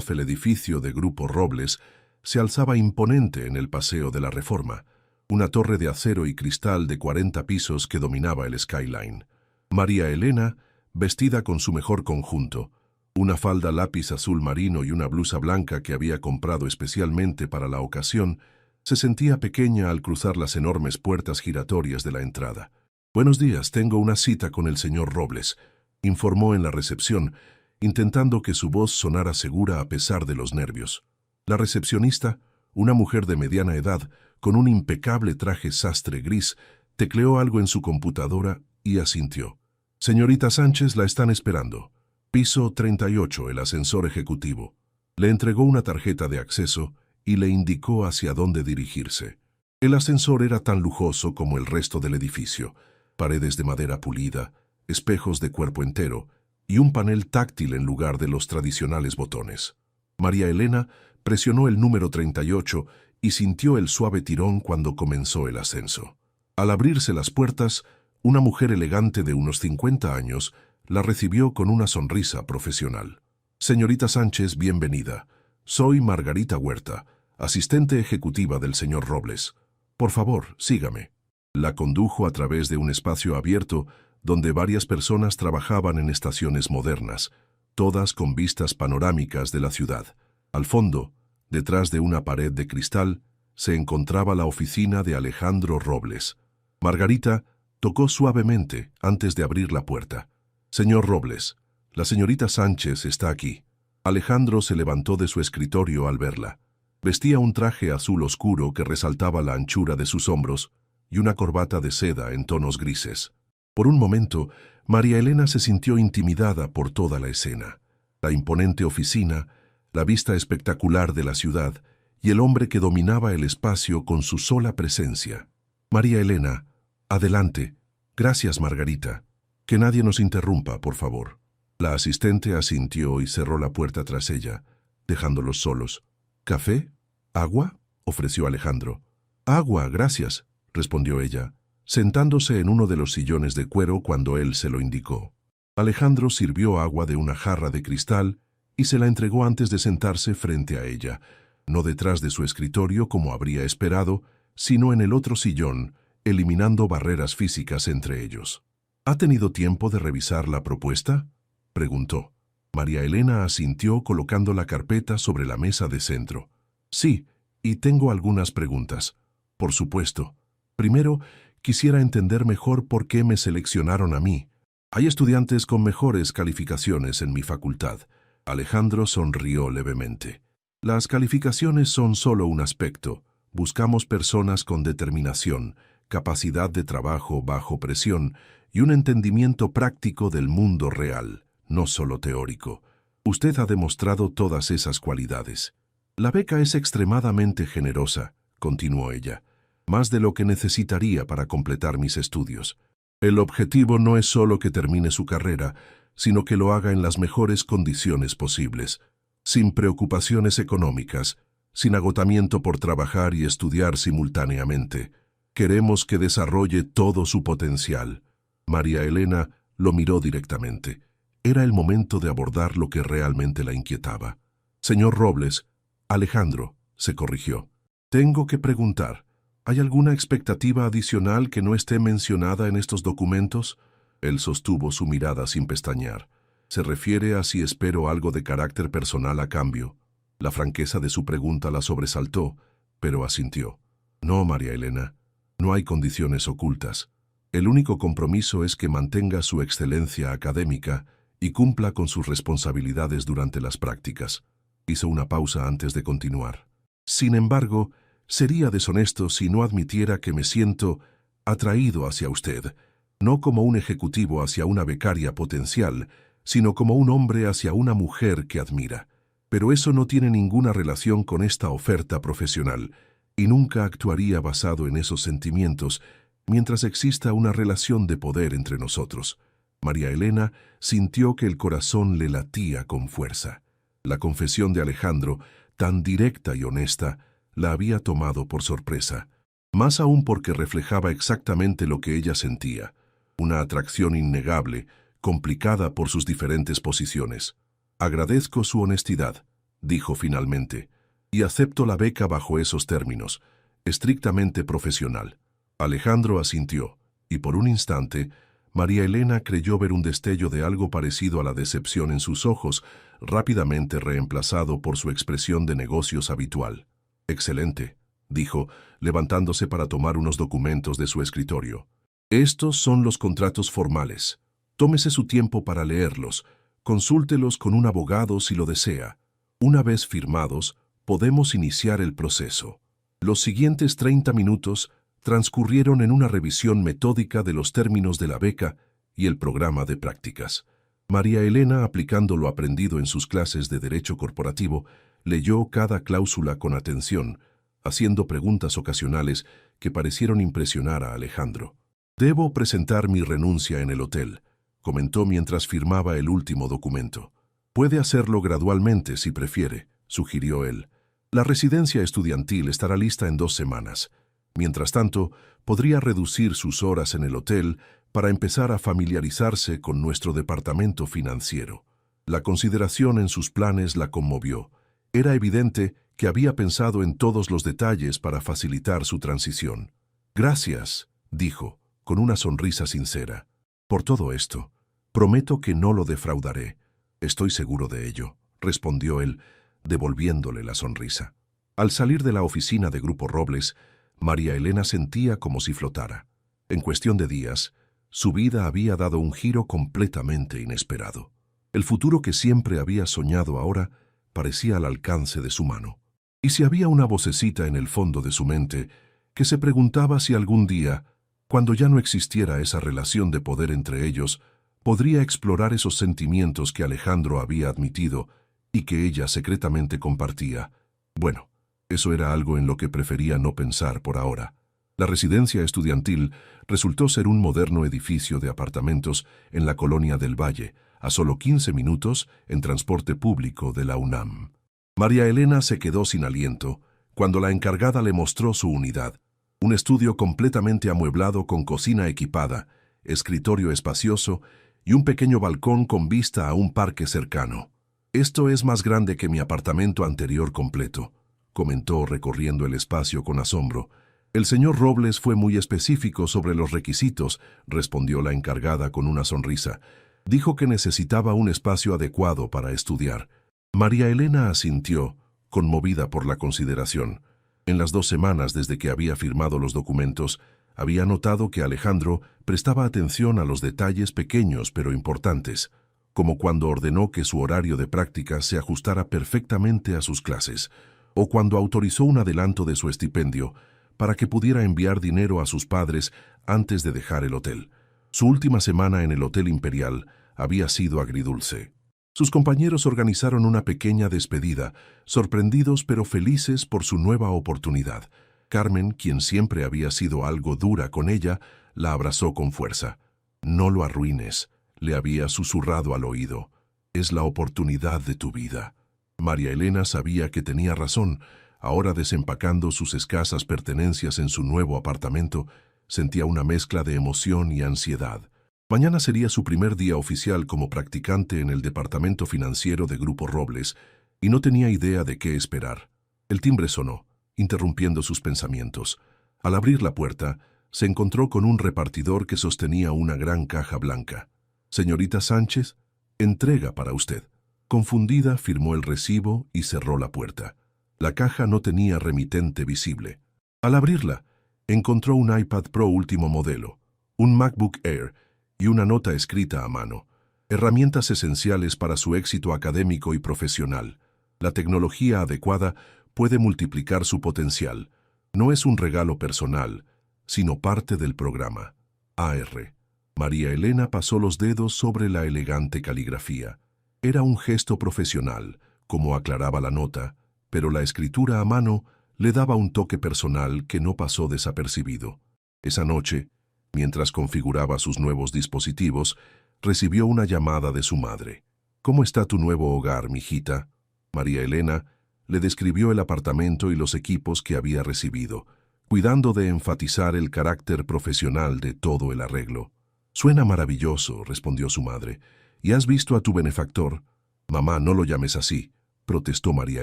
el edificio de Grupo Robles se alzaba imponente en el Paseo de la Reforma, una torre de acero y cristal de 40 pisos que dominaba el skyline. María Elena, vestida con su mejor conjunto, una falda lápiz azul marino y una blusa blanca que había comprado especialmente para la ocasión, se sentía pequeña al cruzar las enormes puertas giratorias de la entrada. «Buenos días, tengo una cita con el señor Robles», informó en la recepción, intentando que su voz sonara segura a pesar de los nervios. La recepcionista, una mujer de mediana edad, con un impecable traje sastre gris, tecleó algo en su computadora y asintió. «Señorita Sánchez, la están esperando. Piso 38, el ascensor ejecutivo». Le entregó una tarjeta de acceso y le indicó hacia dónde dirigirse. El ascensor era tan lujoso como el resto del edificio. Paredes de madera pulida, espejos de cuerpo entero y un panel táctil en lugar de los tradicionales botones. María Elena presionó el número 38 y sintió el suave tirón cuando comenzó el ascenso. Al abrirse las puertas, una mujer elegante de unos 50 años la recibió con una sonrisa profesional. «Señorita Sánchez, bienvenida. Soy Margarita Huerta, asistente ejecutiva del señor Robles. Por favor, sígame». La condujo a través de un espacio abierto donde varias personas trabajaban en estaciones modernas, todas con vistas panorámicas de la ciudad. Al fondo, detrás de una pared de cristal, se encontraba la oficina de Alejandro Robles. Margarita tocó suavemente antes de abrir la puerta. «Señor Robles, la señorita Sánchez está aquí». Alejandro se levantó de su escritorio al verla. Vestía un traje azul oscuro que resaltaba la anchura de sus hombros y una corbata de seda en tonos grises. Por un momento, María Elena se sintió intimidada por toda la escena. La imponente oficina, la vista espectacular de la ciudad y el hombre que dominaba el espacio con su sola presencia. «María Elena, adelante». «Gracias, Margarita. Que nadie nos interrumpa, por favor». La asistente asintió y cerró la puerta tras ella, dejándolos solos. «¿Café? ¿Agua?», ofreció Alejandro. «Agua, gracias», respondió ella, sentándose en uno de los sillones de cuero cuando él se lo indicó. Alejandro sirvió agua de una jarra de cristal y se la entregó antes de sentarse frente a ella, no detrás de su escritorio como habría esperado, sino en el otro sillón, eliminando barreras físicas entre ellos. «¿Ha tenido tiempo de revisar la propuesta?», preguntó. María Elena asintió colocando la carpeta sobre la mesa de centro. «Sí, y tengo algunas preguntas». «Por supuesto. Primero, quisiera entender mejor por qué me seleccionaron a mí. Hay estudiantes con mejores calificaciones en mi facultad». Alejandro sonrió levemente. «Las calificaciones son solo un aspecto. Buscamos personas con determinación, capacidad de trabajo bajo presión y un entendimiento práctico del mundo real, no solo teórico. Usted ha demostrado todas esas cualidades». «La beca es extremadamente generosa», continuó ella, «más de lo que necesitaría para completar mis estudios. El objetivo no es solo que termine su carrera, sino que lo haga en las mejores condiciones posibles, sin preocupaciones económicas, sin agotamiento por trabajar y estudiar simultáneamente. Queremos que desarrolle todo su potencial». María Elena lo miró directamente. Era el momento de abordar lo que realmente la inquietaba. «Señor Robles», «Alejandro», se corrigió. «Tengo que preguntar, ¿hay alguna expectativa adicional que no esté mencionada en estos documentos?». Él sostuvo su mirada sin pestañear. «¿Se refiere a si espero algo de carácter personal a cambio?». La franqueza de su pregunta la sobresaltó, pero asintió. No, María Elena, no hay condiciones ocultas. El único compromiso es que mantenga su excelencia académica y cumpla con sus responsabilidades durante las prácticas. Hizo una pausa antes de continuar. Sin embargo, sería deshonesto si no admitiera que me siento atraído hacia usted, no como un ejecutivo hacia una becaria potencial, sino como un hombre hacia una mujer que admira. Pero eso no tiene ninguna relación con esta oferta profesional, y nunca actuaría basado en esos sentimientos mientras exista una relación de poder entre nosotros. María Elena sintió que el corazón le latía con fuerza. La confesión de Alejandro, tan directa y honesta, la había tomado por sorpresa, más aún porque reflejaba exactamente lo que ella sentía, una atracción innegable, complicada por sus diferentes posiciones. Agradezco su honestidad, dijo finalmente, y acepto la beca bajo esos términos, estrictamente profesional. Alejandro asintió, y por un instante, María Elena creyó ver un destello de algo parecido a la decepción en sus ojos, rápidamente reemplazado por su expresión de negocios habitual. «Excelente», dijo, levantándose para tomar unos documentos de su escritorio. «Estos son los contratos formales. Tómese su tiempo para leerlos. Consúltelos con un abogado si lo desea. Una vez firmados, podemos iniciar el proceso». Los siguientes 30 minutos transcurrieron en una revisión metódica de los términos de la beca y el programa de prácticas. María Elena, aplicando lo aprendido en sus clases de Derecho Corporativo, leyó cada cláusula con atención, haciendo preguntas ocasionales que parecieron impresionar a Alejandro. «Debo presentar mi renuncia en el hotel», comentó mientras firmaba el último documento. «Puede hacerlo gradualmente si prefiere», sugirió él. «La residencia estudiantil estará lista en 2 semanas. Mientras tanto, podría reducir sus horas en el hotel para empezar a familiarizarse con nuestro departamento financiero». La consideración en sus planes la conmovió. Era evidente que había pensado en todos los detalles para facilitar su transición. «Gracias», dijo, con una sonrisa sincera, «por todo esto. Prometo que no lo defraudaré». «Estoy seguro de ello», respondió él, devolviéndole la sonrisa. Al salir de la oficina de Grupo Robles, María Elena sentía como si flotara. En cuestión de días, su vida había dado un giro completamente inesperado. El futuro que siempre había soñado ahora parecía al alcance de su mano. Y si había una vocecita en el fondo de su mente que se preguntaba si algún día, cuando ya no existiera esa relación de poder entre ellos, podría explorar esos sentimientos que Alejandro había admitido y que ella secretamente compartía. Bueno, eso era algo en lo que prefería no pensar por ahora. La residencia estudiantil resultó ser un moderno edificio de apartamentos en la colonia del Valle, a solo 15 minutos en transporte público de la UNAM. María Elena se quedó sin aliento cuando la encargada le mostró su unidad, un estudio completamente amueblado con cocina equipada, escritorio espacioso y un pequeño balcón con vista a un parque cercano. «Esto es más grande que mi apartamento anterior completo», comentó recorriendo el espacio con asombro. «El señor Robles fue muy específico sobre los requisitos», respondió la encargada con una sonrisa. «Dijo que necesitaba un espacio adecuado para estudiar». María Elena asintió, conmovida por la consideración. En las 2 semanas desde que había firmado los documentos, había notado que Alejandro prestaba atención a los detalles pequeños pero importantes, como cuando ordenó que su horario de práctica se ajustara perfectamente a sus clases, o cuando autorizó un adelanto de su estipendio para que pudiera enviar dinero a sus padres antes de dejar el hotel. Su última semana en el Hotel Imperial había sido agridulce. Sus compañeros organizaron una pequeña despedida, sorprendidos pero felices por su nueva oportunidad. Carmen, quien siempre había sido algo dura con ella, la abrazó con fuerza. «No lo arruines», le había susurrado al oído. «Es la oportunidad de tu vida». María Elena sabía que tenía razón. Ahora, desempacando sus escasas pertenencias en su nuevo apartamento, sentía una mezcla de emoción y ansiedad. Mañana sería su primer día oficial como practicante en el departamento financiero de Grupo Robles, y no tenía idea de qué esperar. El timbre sonó, interrumpiendo sus pensamientos. Al abrir la puerta, se encontró con un repartidor que sostenía una gran caja blanca. «Señorita Sánchez, entrega para usted». Confundida, firmó el recibo y cerró la puerta. La caja no tenía remitente visible. Al abrirla, encontró un iPad Pro último modelo, un MacBook Air y una nota escrita a mano. Herramientas esenciales para su éxito académico y profesional. La tecnología adecuada puede multiplicar su potencial. No es un regalo personal, sino parte del programa. AR. María Elena pasó los dedos sobre la elegante caligrafía. Era un gesto profesional, como aclaraba la nota, pero la escritura a mano le daba un toque personal que no pasó desapercibido. Esa noche, mientras configuraba sus nuevos dispositivos, recibió una llamada de su madre. «¿Cómo está tu nuevo hogar, mijita?». María Elena le describió el apartamento y los equipos que había recibido, cuidando de enfatizar el carácter profesional de todo el arreglo. «Suena maravilloso», respondió su madre. «¿Y has visto a tu benefactor?». «Mamá, no lo llames así», protestó María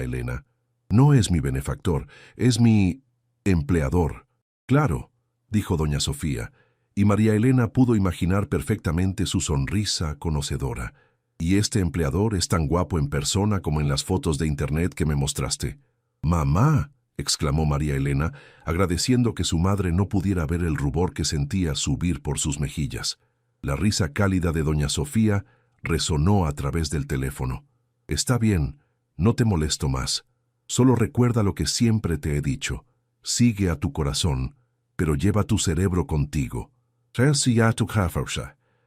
Elena. «No es mi benefactor, es mi empleador». «Claro», dijo doña Sofía, y María Elena pudo imaginar perfectamente su sonrisa conocedora. «¿Y este empleador es tan guapo en persona como en las fotos de internet que me mostraste?». «¡Mamá!», exclamó María Elena, agradeciendo que su madre no pudiera ver el rubor que sentía subir por sus mejillas. La risa cálida de doña Sofía resonó a través del teléfono. «Está bien, no te molesto más. Solo recuerda lo que siempre te he dicho. Sigue a tu corazón, pero lleva tu cerebro contigo».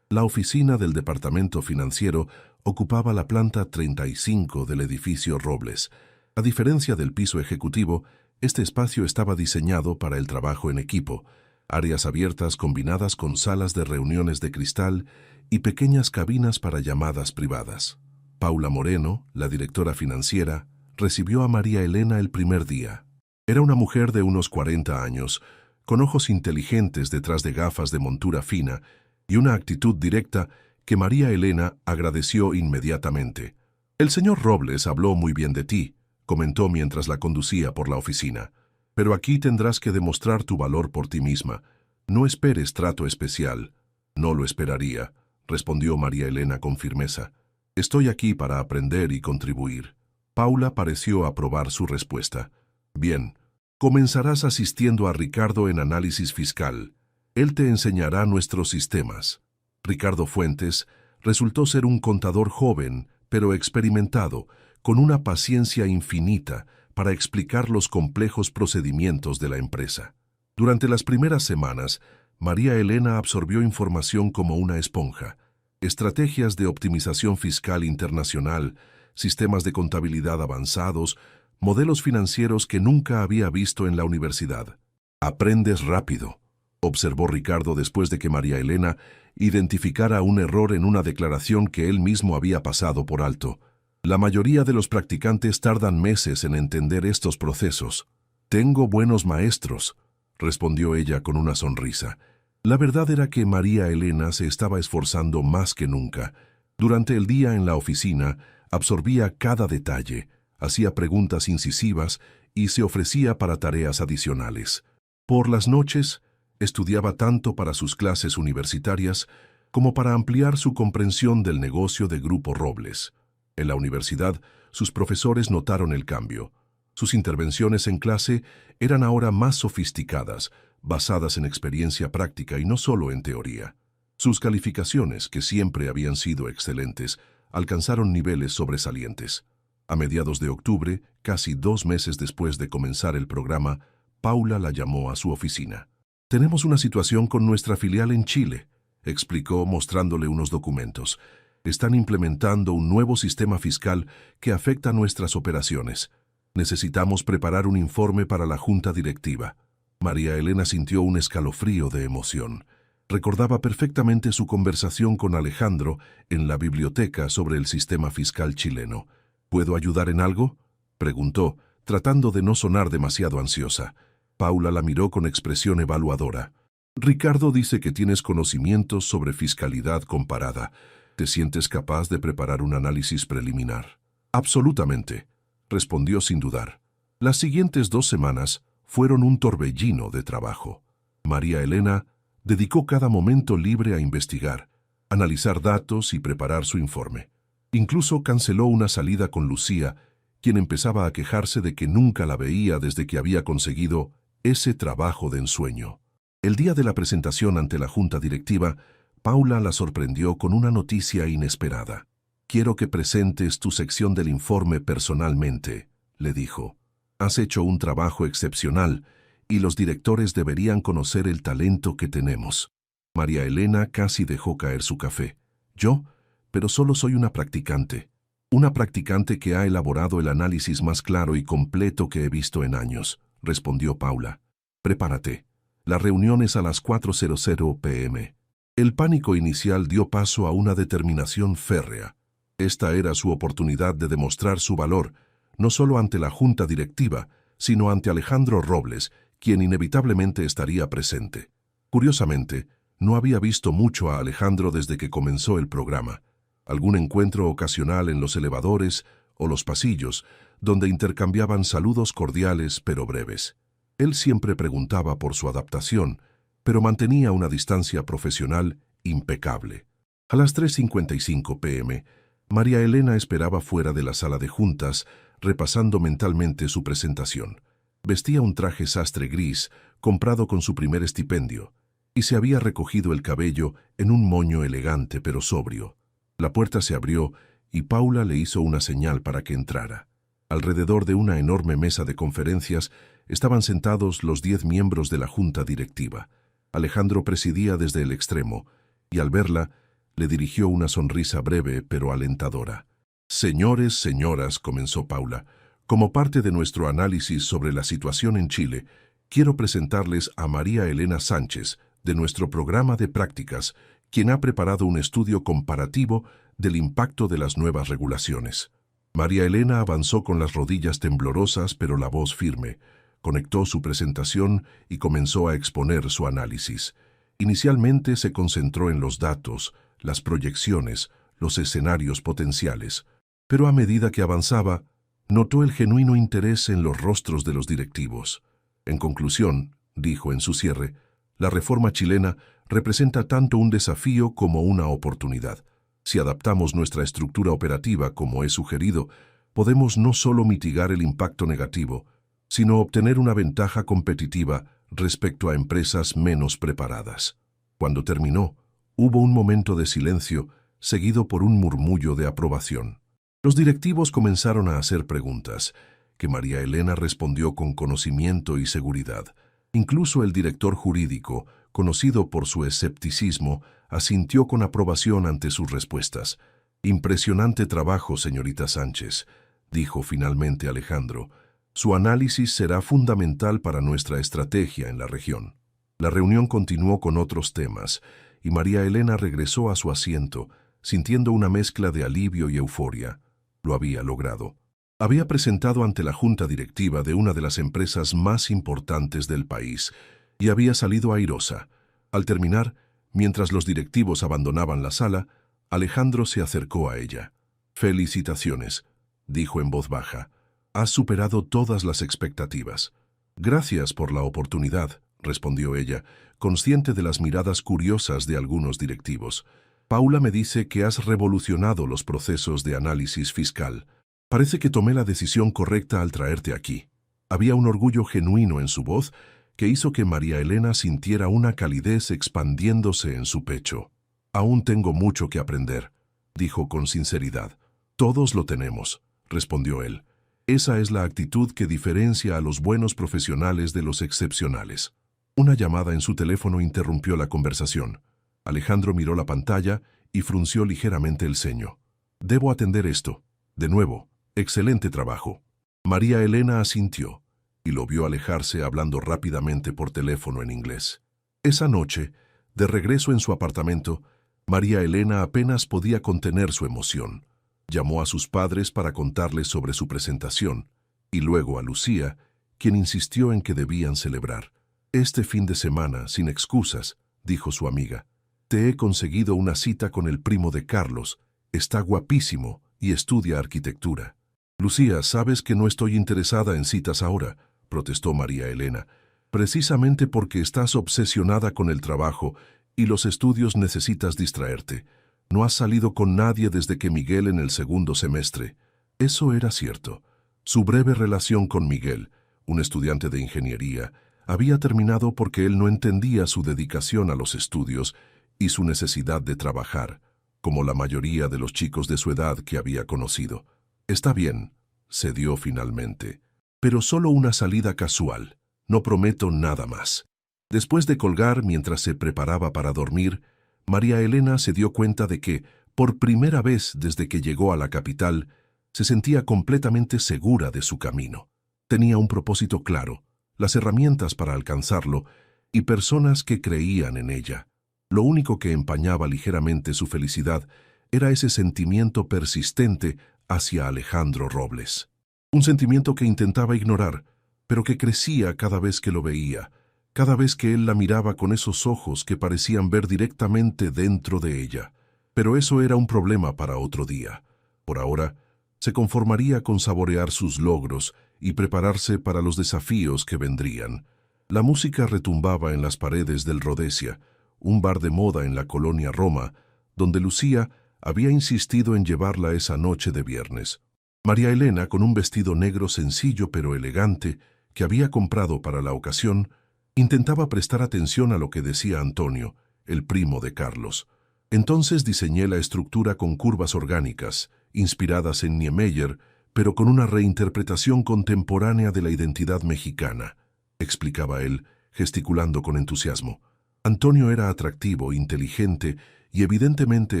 La oficina del departamento financiero ocupaba la planta 35 del edificio Robles. A diferencia del piso ejecutivo, este espacio estaba diseñado para el trabajo en equipo, áreas abiertas combinadas con salas de reuniones de cristal y pequeñas cabinas para llamadas privadas. Paula Moreno, la directora financiera, recibió a María Elena el primer día. Era una mujer de unos 40 años, con ojos inteligentes detrás de gafas de montura fina y una actitud directa que María Elena agradeció inmediatamente. «El señor Robles habló muy bien de ti», comentó mientras la conducía por la oficina. «Pero aquí tendrás que demostrar tu valor por ti misma. No esperes trato especial». «No lo esperaría», respondió María Elena con firmeza. «Estoy aquí para aprender y contribuir». Paula pareció aprobar su respuesta. «Bien, comenzarás asistiendo a Ricardo en análisis fiscal. Él te enseñará nuestros sistemas». Ricardo Fuentes resultó ser un contador joven, pero experimentado, con una paciencia infinita para explicar los complejos procedimientos de la empresa. Durante las primeras semanas, María Elena absorbió información como una esponja. Estrategias de optimización fiscal internacional, sistemas de contabilidad avanzados, modelos financieros que nunca había visto en la universidad. «Aprendes rápido», observó Ricardo después de que María Elena identificara un error en una declaración que él mismo había pasado por alto. «La mayoría de los practicantes tardan meses en entender estos procesos». «Tengo buenos maestros», respondió ella con una sonrisa. La verdad era que María Elena se estaba esforzando más que nunca. Durante el día en la oficina, absorbía cada detalle, hacía preguntas incisivas y se ofrecía para tareas adicionales. Por las noches, estudiaba tanto para sus clases universitarias como para ampliar su comprensión del negocio de Grupo Robles. En la universidad, sus profesores notaron el cambio. Sus intervenciones en clase eran ahora más sofisticadas, basadas en experiencia práctica y no solo en teoría. Sus calificaciones, que siempre habían sido excelentes, alcanzaron niveles sobresalientes. A mediados de octubre, casi 2 meses después de comenzar el programa, Paula la llamó a su oficina. «Tenemos una situación con nuestra filial en Chile», explicó mostrándole unos documentos. «Están implementando un nuevo sistema fiscal que afecta nuestras operaciones. Necesitamos preparar un informe para la junta directiva». María Elena sintió un escalofrío de emoción. Recordaba perfectamente su conversación con Alejandro en la biblioteca sobre el sistema fiscal chileno. «¿Puedo ayudar en algo?», preguntó, tratando de no sonar demasiado ansiosa. Paula la miró con expresión evaluadora. «Ricardo dice que tienes conocimientos sobre fiscalidad comparada. ¿Te sientes capaz de preparar un análisis preliminar?». «Absolutamente», respondió sin dudar. Las siguientes 2 semanas fueron un torbellino de trabajo. María Elena dedicó cada momento libre a investigar, analizar datos y preparar su informe. Incluso canceló una salida con Lucía, quien empezaba a quejarse de que nunca la veía desde que había conseguido ese trabajo de ensueño. El día de la presentación ante la junta directiva, Paula la sorprendió con una noticia inesperada. «Quiero que presentes tu sección del informe personalmente», le dijo. «Has hecho un trabajo excepcional y los directores deberían conocer el talento que tenemos». María Elena casi dejó caer su café. «¿Yo? Pero solo soy una practicante. Una practicante que ha elaborado el análisis más claro y completo que he visto en años», respondió Paula. «Prepárate. La reunión es a las 4:00 p.m. El pánico inicial dio paso a una determinación férrea. Esta era su oportunidad de demostrar su valor, no solo ante la junta directiva, sino ante Alejandro Robles, quien inevitablemente estaría presente. Curiosamente, no había visto mucho a Alejandro desde que comenzó el programa. Algún encuentro ocasional en los elevadores o los pasillos, donde intercambiaban saludos cordiales pero breves. Él siempre preguntaba por su adaptación, pero mantenía una distancia profesional impecable. A las 3:55 p.m., María Elena esperaba fuera de la sala de juntas, repasando mentalmente su presentación. Vestía un traje sastre gris, comprado con su primer estipendio, y se había recogido el cabello en un moño elegante pero sobrio. La puerta se abrió y Paula le hizo una señal para que entrara. Alrededor de una enorme mesa de conferencias estaban sentados los 10 miembros de la junta directiva. Alejandro presidía desde el extremo, y al verla, le dirigió una sonrisa breve pero alentadora. «Señores, señoras», comenzó Paula, «como parte de nuestro análisis sobre la situación en Chile, quiero presentarles a María Elena Sánchez, de nuestro programa de prácticas, quien ha preparado un estudio comparativo del impacto de las nuevas regulaciones». María Elena avanzó con las rodillas temblorosas pero la voz firme. Conectó su presentación y comenzó a exponer su análisis. Inicialmente se concentró en los datos, las proyecciones, los escenarios potenciales, pero a medida que avanzaba, notó el genuino interés en los rostros de los directivos. En conclusión, dijo en su cierre, la reforma chilena representa tanto un desafío como una oportunidad. Si adaptamos nuestra estructura operativa como he sugerido, podemos no solo mitigar el impacto negativo, sino obtener una ventaja competitiva respecto a empresas menos preparadas. Cuando terminó, hubo un momento de silencio, seguido por un murmullo de aprobación. Los directivos comenzaron a hacer preguntas, que María Elena respondió con conocimiento y seguridad. Incluso el director jurídico, conocido por su escepticismo, asintió con aprobación ante sus respuestas. «Impresionante trabajo, señorita Sánchez», dijo finalmente Alejandro. «Su análisis será fundamental para nuestra estrategia en la región». La reunión continuó con otros temas, y María Elena regresó a su asiento, sintiendo una mezcla de alivio y euforia. Lo había logrado. Había presentado ante la junta directiva de una de las empresas más importantes del país, y había salido airosa. Al terminar, mientras los directivos abandonaban la sala, Alejandro se acercó a ella. «Felicitaciones», dijo en voz baja. «Has superado todas las expectativas». «Gracias por la oportunidad», respondió ella, consciente de las miradas curiosas de algunos directivos. «Paula me dice que has revolucionado los procesos de análisis fiscal. Parece que tomé la decisión correcta al traerte aquí». Había un orgullo genuino en su voz que hizo que María Elena sintiera una calidez expandiéndose en su pecho. «Aún tengo mucho que aprender», dijo con sinceridad. «Todos lo tenemos», respondió él. «Esa es la actitud que diferencia a los buenos profesionales de los excepcionales». Una llamada en su teléfono interrumpió la conversación. Alejandro miró la pantalla y frunció ligeramente el ceño. «Debo atender esto. De nuevo, excelente trabajo». María Elena asintió y lo vio alejarse hablando rápidamente por teléfono en inglés. Esa noche, de regreso en su apartamento, María Elena apenas podía contener su emoción. Llamó a sus padres para contarles sobre su presentación, y luego a Lucía, quien insistió en que debían celebrar. «Este fin de semana, sin excusas», dijo su amiga. «Te he conseguido una cita con el primo de Carlos. Está guapísimo y estudia arquitectura». «Lucía, sabes que no estoy interesada en citas ahora», protestó María Elena. «Precisamente porque estás obsesionada con el trabajo y los estudios necesitas distraerte. No has salido con nadie desde que Miguel en el segundo semestre». Eso era cierto. Su breve relación con Miguel, un estudiante de ingeniería, Había terminado porque él no entendía su dedicación a los estudios y su necesidad de trabajar, como la mayoría de los chicos de su edad que había conocido. Está bien, cedió finalmente, pero solo una salida casual. No prometo nada más. Después de colgar mientras se preparaba para dormir, María Elena se dio cuenta de que, por primera vez desde que llegó a la capital, se sentía completamente segura de su camino. Tenía un propósito claro, las herramientas para alcanzarlo y personas que creían en ella. Lo único que empañaba ligeramente su felicidad era ese sentimiento persistente hacia Alejandro Robles. Un sentimiento que intentaba ignorar, pero que crecía cada vez que lo veía, cada vez que él la miraba con esos ojos que parecían ver directamente dentro de ella. Pero eso era un problema para otro día. Por ahora, se conformaría con saborear sus logros y prepararse para los desafíos que vendrían. La música retumbaba en las paredes del Rhodesia, un bar de moda en la colonia Roma, donde Lucía había insistido en llevarla esa noche de viernes. María Elena, con un vestido negro sencillo pero elegante que había comprado para la ocasión, intentaba prestar atención a lo que decía Antonio, el primo de Carlos. Entonces diseñé la estructura con curvas orgánicas, inspiradas en Niemeyer, pero con una reinterpretación contemporánea de la identidad mexicana, explicaba él, gesticulando con entusiasmo. Antonio era atractivo, inteligente y evidentemente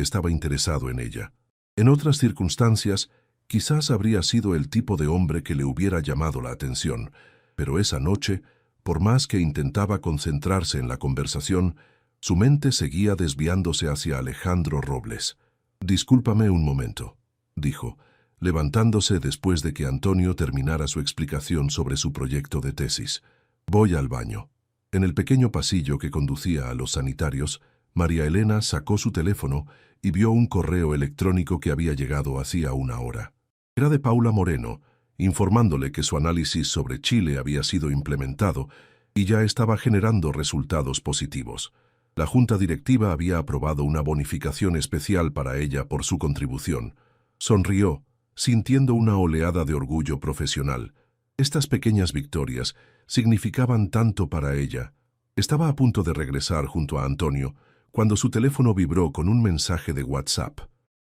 estaba interesado en ella. En otras circunstancias, quizás habría sido el tipo de hombre que le hubiera llamado la atención, pero esa noche, por más que intentaba concentrarse en la conversación, su mente seguía desviándose hacia Alejandro Robles. «Discúlpame un momento», dijo, levantándose después de que Antonio terminara su explicación sobre su proyecto de tesis. «Voy al baño». En el pequeño pasillo que conducía a los sanitarios, María Elena sacó su teléfono y vio un correo electrónico que había llegado hacía una hora. Era de Paula Moreno, informándole que su análisis sobre Chile había sido implementado y ya estaba generando resultados positivos. La junta directiva había aprobado una bonificación especial para ella por su contribución. Sonrió, sintiendo una oleada de orgullo profesional. Estas pequeñas victorias significaban tanto para ella. Estaba a punto de regresar junto a Antonio cuando su teléfono vibró con un mensaje de WhatsApp.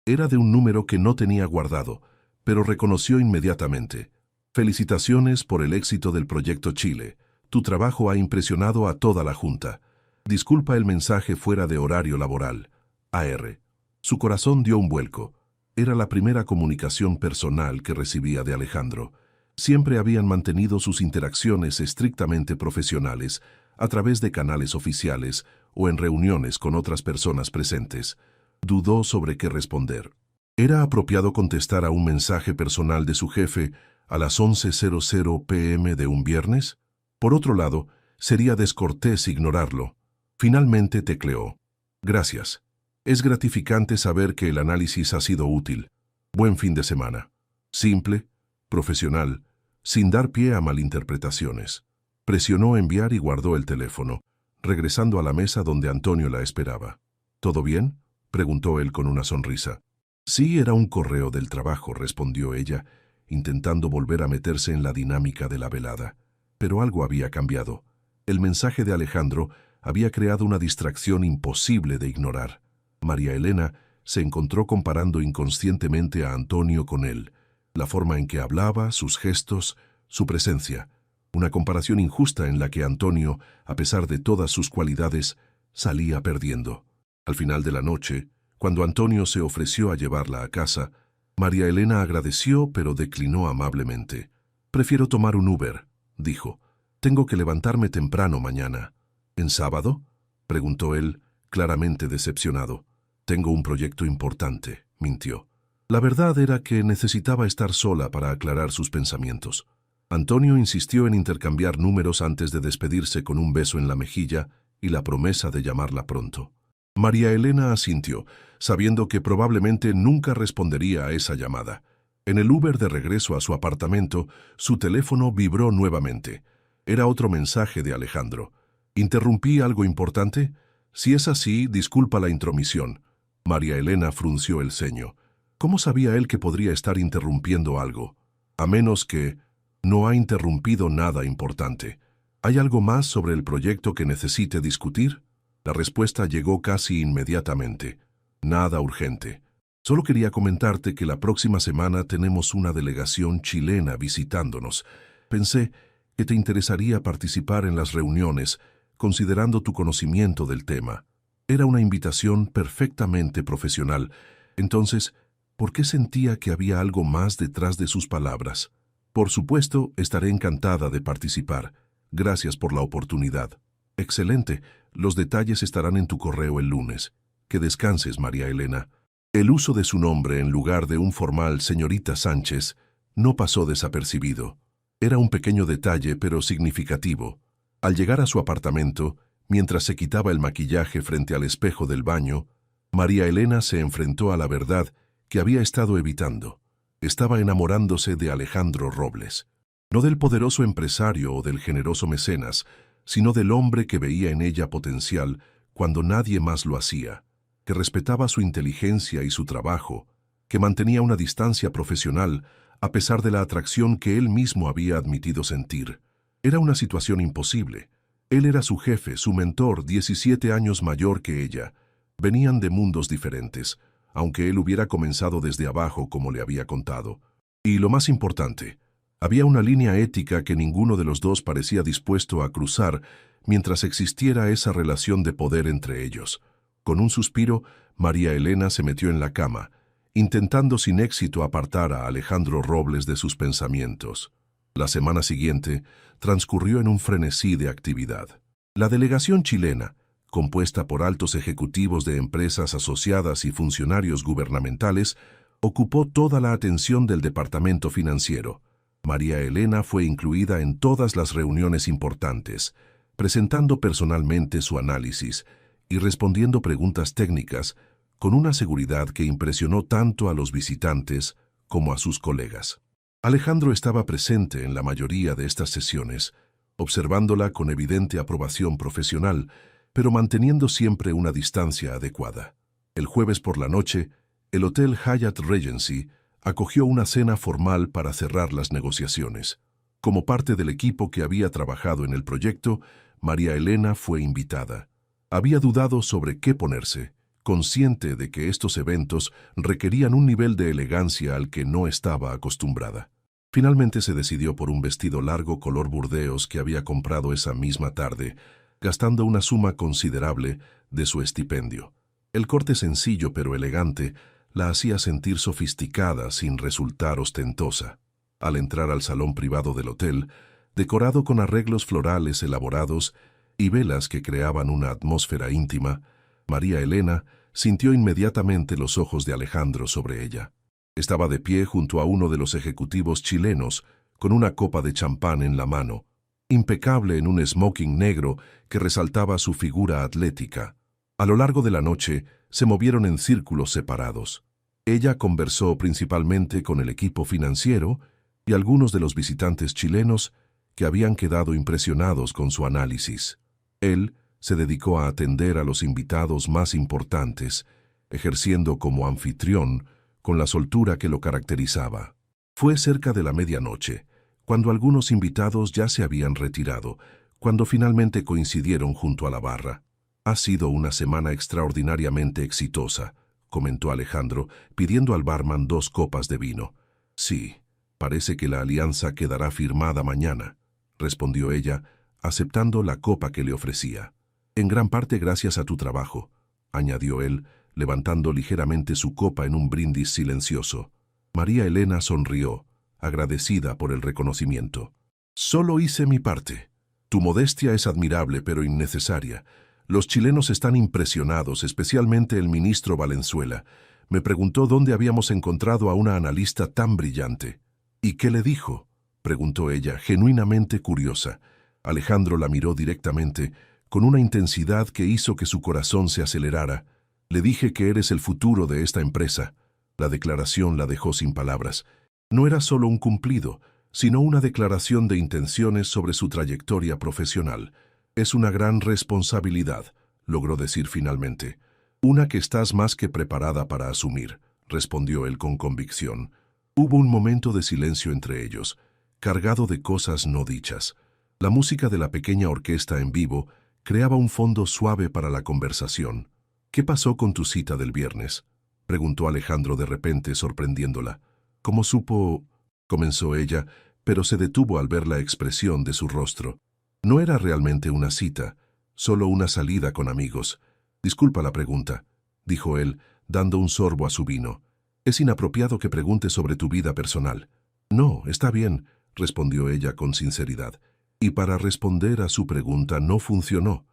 Era de un número que no tenía guardado, pero reconoció inmediatamente. «Felicitaciones por el éxito del Proyecto Chile. Tu trabajo ha impresionado a toda la junta. Disculpa el mensaje fuera de horario laboral. AR». Su corazón dio un vuelco. Era la primera comunicación personal que recibía de Alejandro. Siempre habían mantenido sus interacciones estrictamente profesionales, a través de canales oficiales o en reuniones con otras personas presentes. Dudó sobre qué responder. ¿Era apropiado contestar a un mensaje personal de su jefe a las 11:00 p.m. de un viernes? Por otro lado, sería descortés ignorarlo. Finalmente tecleó. «Gracias. Es gratificante saber que el análisis ha sido útil. Buen fin de semana». Simple, profesional, sin dar pie a malinterpretaciones. Presionó enviar y guardó el teléfono, regresando a la mesa donde Antonio la esperaba. «¿Todo bien?», preguntó él con una sonrisa. «Sí, era un correo del trabajo», respondió ella, intentando volver a meterse en la dinámica de la velada. Pero algo había cambiado. El mensaje de Alejandro había creado una distracción imposible de ignorar. María Elena se encontró comparando inconscientemente a Antonio con él, la forma en que hablaba, sus gestos, su presencia. Una comparación injusta en la que Antonio, a pesar de todas sus cualidades, salía perdiendo. Al final de la noche, cuando Antonio se ofreció a llevarla a casa, María Elena agradeció pero declinó amablemente. «Prefiero tomar un Uber», dijo. «Tengo que levantarme temprano mañana». «¿En sábado?», preguntó él, claramente decepcionado. «Tengo un proyecto importante», mintió. La verdad era que necesitaba estar sola para aclarar sus pensamientos. Antonio insistió en intercambiar números antes de despedirse con un beso en la mejilla y la promesa de llamarla pronto. María Elena asintió, sabiendo que probablemente nunca respondería a esa llamada. En el Uber de regreso a su apartamento, su teléfono vibró nuevamente. Era otro mensaje de Alejandro. «¿Interrumpí algo importante? Si es así, disculpa la intromisión». María Elena frunció el ceño. ¿Cómo sabía él que podría estar interrumpiendo algo? A menos que... «No ha interrumpido nada importante». ¿Hay algo más sobre el proyecto que necesite discutir? La respuesta llegó casi inmediatamente. Nada urgente. Solo quería comentarte que la próxima semana tenemos una delegación chilena visitándonos. Pensé que te interesaría participar en las reuniones, considerando tu conocimiento del tema. Era una invitación perfectamente profesional. Entonces, ¿por qué sentía que había algo más detrás de sus palabras? Por supuesto, estaré encantada de participar. Gracias por la oportunidad. Excelente. Los detalles estarán en tu correo el lunes. Que descanses, María Elena. El uso de su nombre en lugar de un formal señorita Sánchez no pasó desapercibido. Era un pequeño detalle, pero significativo. Al llegar a su apartamento, mientras se quitaba el maquillaje frente al espejo del baño, María Elena se enfrentó a la verdad que había estado evitando. Estaba enamorándose de Alejandro Robles. No del poderoso empresario o del generoso mecenas, sino del hombre que veía en ella potencial cuando nadie más lo hacía, que respetaba su inteligencia y su trabajo, que mantenía una distancia profesional a pesar de la atracción que él mismo había admitido sentir. Era una situación imposible. Él era su jefe, su mentor, 17 años mayor que ella. Venían de mundos diferentes, aunque él hubiera comenzado desde abajo como le había contado. Y lo más importante, había una línea ética que ninguno de los dos parecía dispuesto a cruzar mientras existiera esa relación de poder entre ellos. Con un suspiro, María Elena se metió en la cama, intentando sin éxito apartar a Alejandro Robles de sus pensamientos. La semana siguiente transcurrió en un frenesí de actividad. La delegación chilena, compuesta por altos ejecutivos de empresas asociadas y funcionarios gubernamentales, ocupó toda la atención del departamento financiero. María Elena fue incluida en todas las reuniones importantes, presentando personalmente su análisis y respondiendo preguntas técnicas con una seguridad que impresionó tanto a los visitantes como a sus colegas. Alejandro estaba presente en la mayoría de estas sesiones, observándola con evidente aprobación profesional, pero manteniendo siempre una distancia adecuada. El jueves por la noche, el Hotel Hyatt Regency acogió una cena formal para cerrar las negociaciones. Como parte del equipo que había trabajado en el proyecto, María Elena fue invitada. Había dudado sobre qué ponerse, consciente de que estos eventos requerían un nivel de elegancia al que no estaba acostumbrada. Finalmente se decidió por un vestido largo color burdeos que había comprado esa misma tarde, gastando una suma considerable de su estipendio. El corte sencillo pero elegante la hacía sentir sofisticada sin resultar ostentosa. Al entrar al salón privado del hotel, decorado con arreglos florales elaborados y velas que creaban una atmósfera íntima, María Elena sintió inmediatamente los ojos de Alejandro sobre ella. Estaba de pie junto a uno de los ejecutivos chilenos, con una copa de champán en la mano, impecable en un smoking negro que resaltaba su figura atlética. A lo largo de la noche se movieron en círculos separados. Ella conversó principalmente con el equipo financiero y algunos de los visitantes chilenos que habían quedado impresionados con su análisis. Él se dedicó a atender a los invitados más importantes, ejerciendo como anfitrión con la soltura que lo caracterizaba. Fue cerca de la medianoche, cuando algunos invitados ya se habían retirado, cuando finalmente coincidieron junto a la barra. «Ha sido una semana extraordinariamente exitosa», comentó Alejandro, pidiendo al barman 2 copas de vino. «Sí, parece que la alianza quedará firmada mañana», respondió ella, aceptando la copa que le ofrecía. «En gran parte gracias a tu trabajo», añadió él, levantando ligeramente su copa en un brindis silencioso. María Elena sonrió, agradecida por el reconocimiento. «Solo hice mi parte. Tu modestia es admirable pero innecesaria. Los chilenos están impresionados, especialmente el ministro Valenzuela. Me preguntó dónde habíamos encontrado a una analista tan brillante». «¿Y qué le dijo?», preguntó ella, genuinamente curiosa. Alejandro la miró directamente, con una intensidad que hizo que su corazón se acelerara. «Le dije que eres el futuro de esta empresa». La declaración la dejó sin palabras. No era solo un cumplido, sino una declaración de intenciones sobre su trayectoria profesional. «Es una gran responsabilidad», logró decir finalmente. «Una que estás más que preparada para asumir», respondió él con convicción. Hubo un momento de silencio entre ellos, cargado de cosas no dichas. La música de la pequeña orquesta en vivo creaba un fondo suave para la conversación. «¿Qué pasó con tu cita del viernes?», preguntó Alejandro de repente, sorprendiéndola. «¿Cómo supo?», comenzó ella, pero se detuvo al ver la expresión de su rostro. No era realmente una cita, solo una salida con amigos. «Disculpa la pregunta», dijo él, dando un sorbo a su vino. «Es inapropiado que preguntes sobre tu vida personal». «No, está bien», respondió ella con sinceridad. Y para responder a su pregunta no funcionó.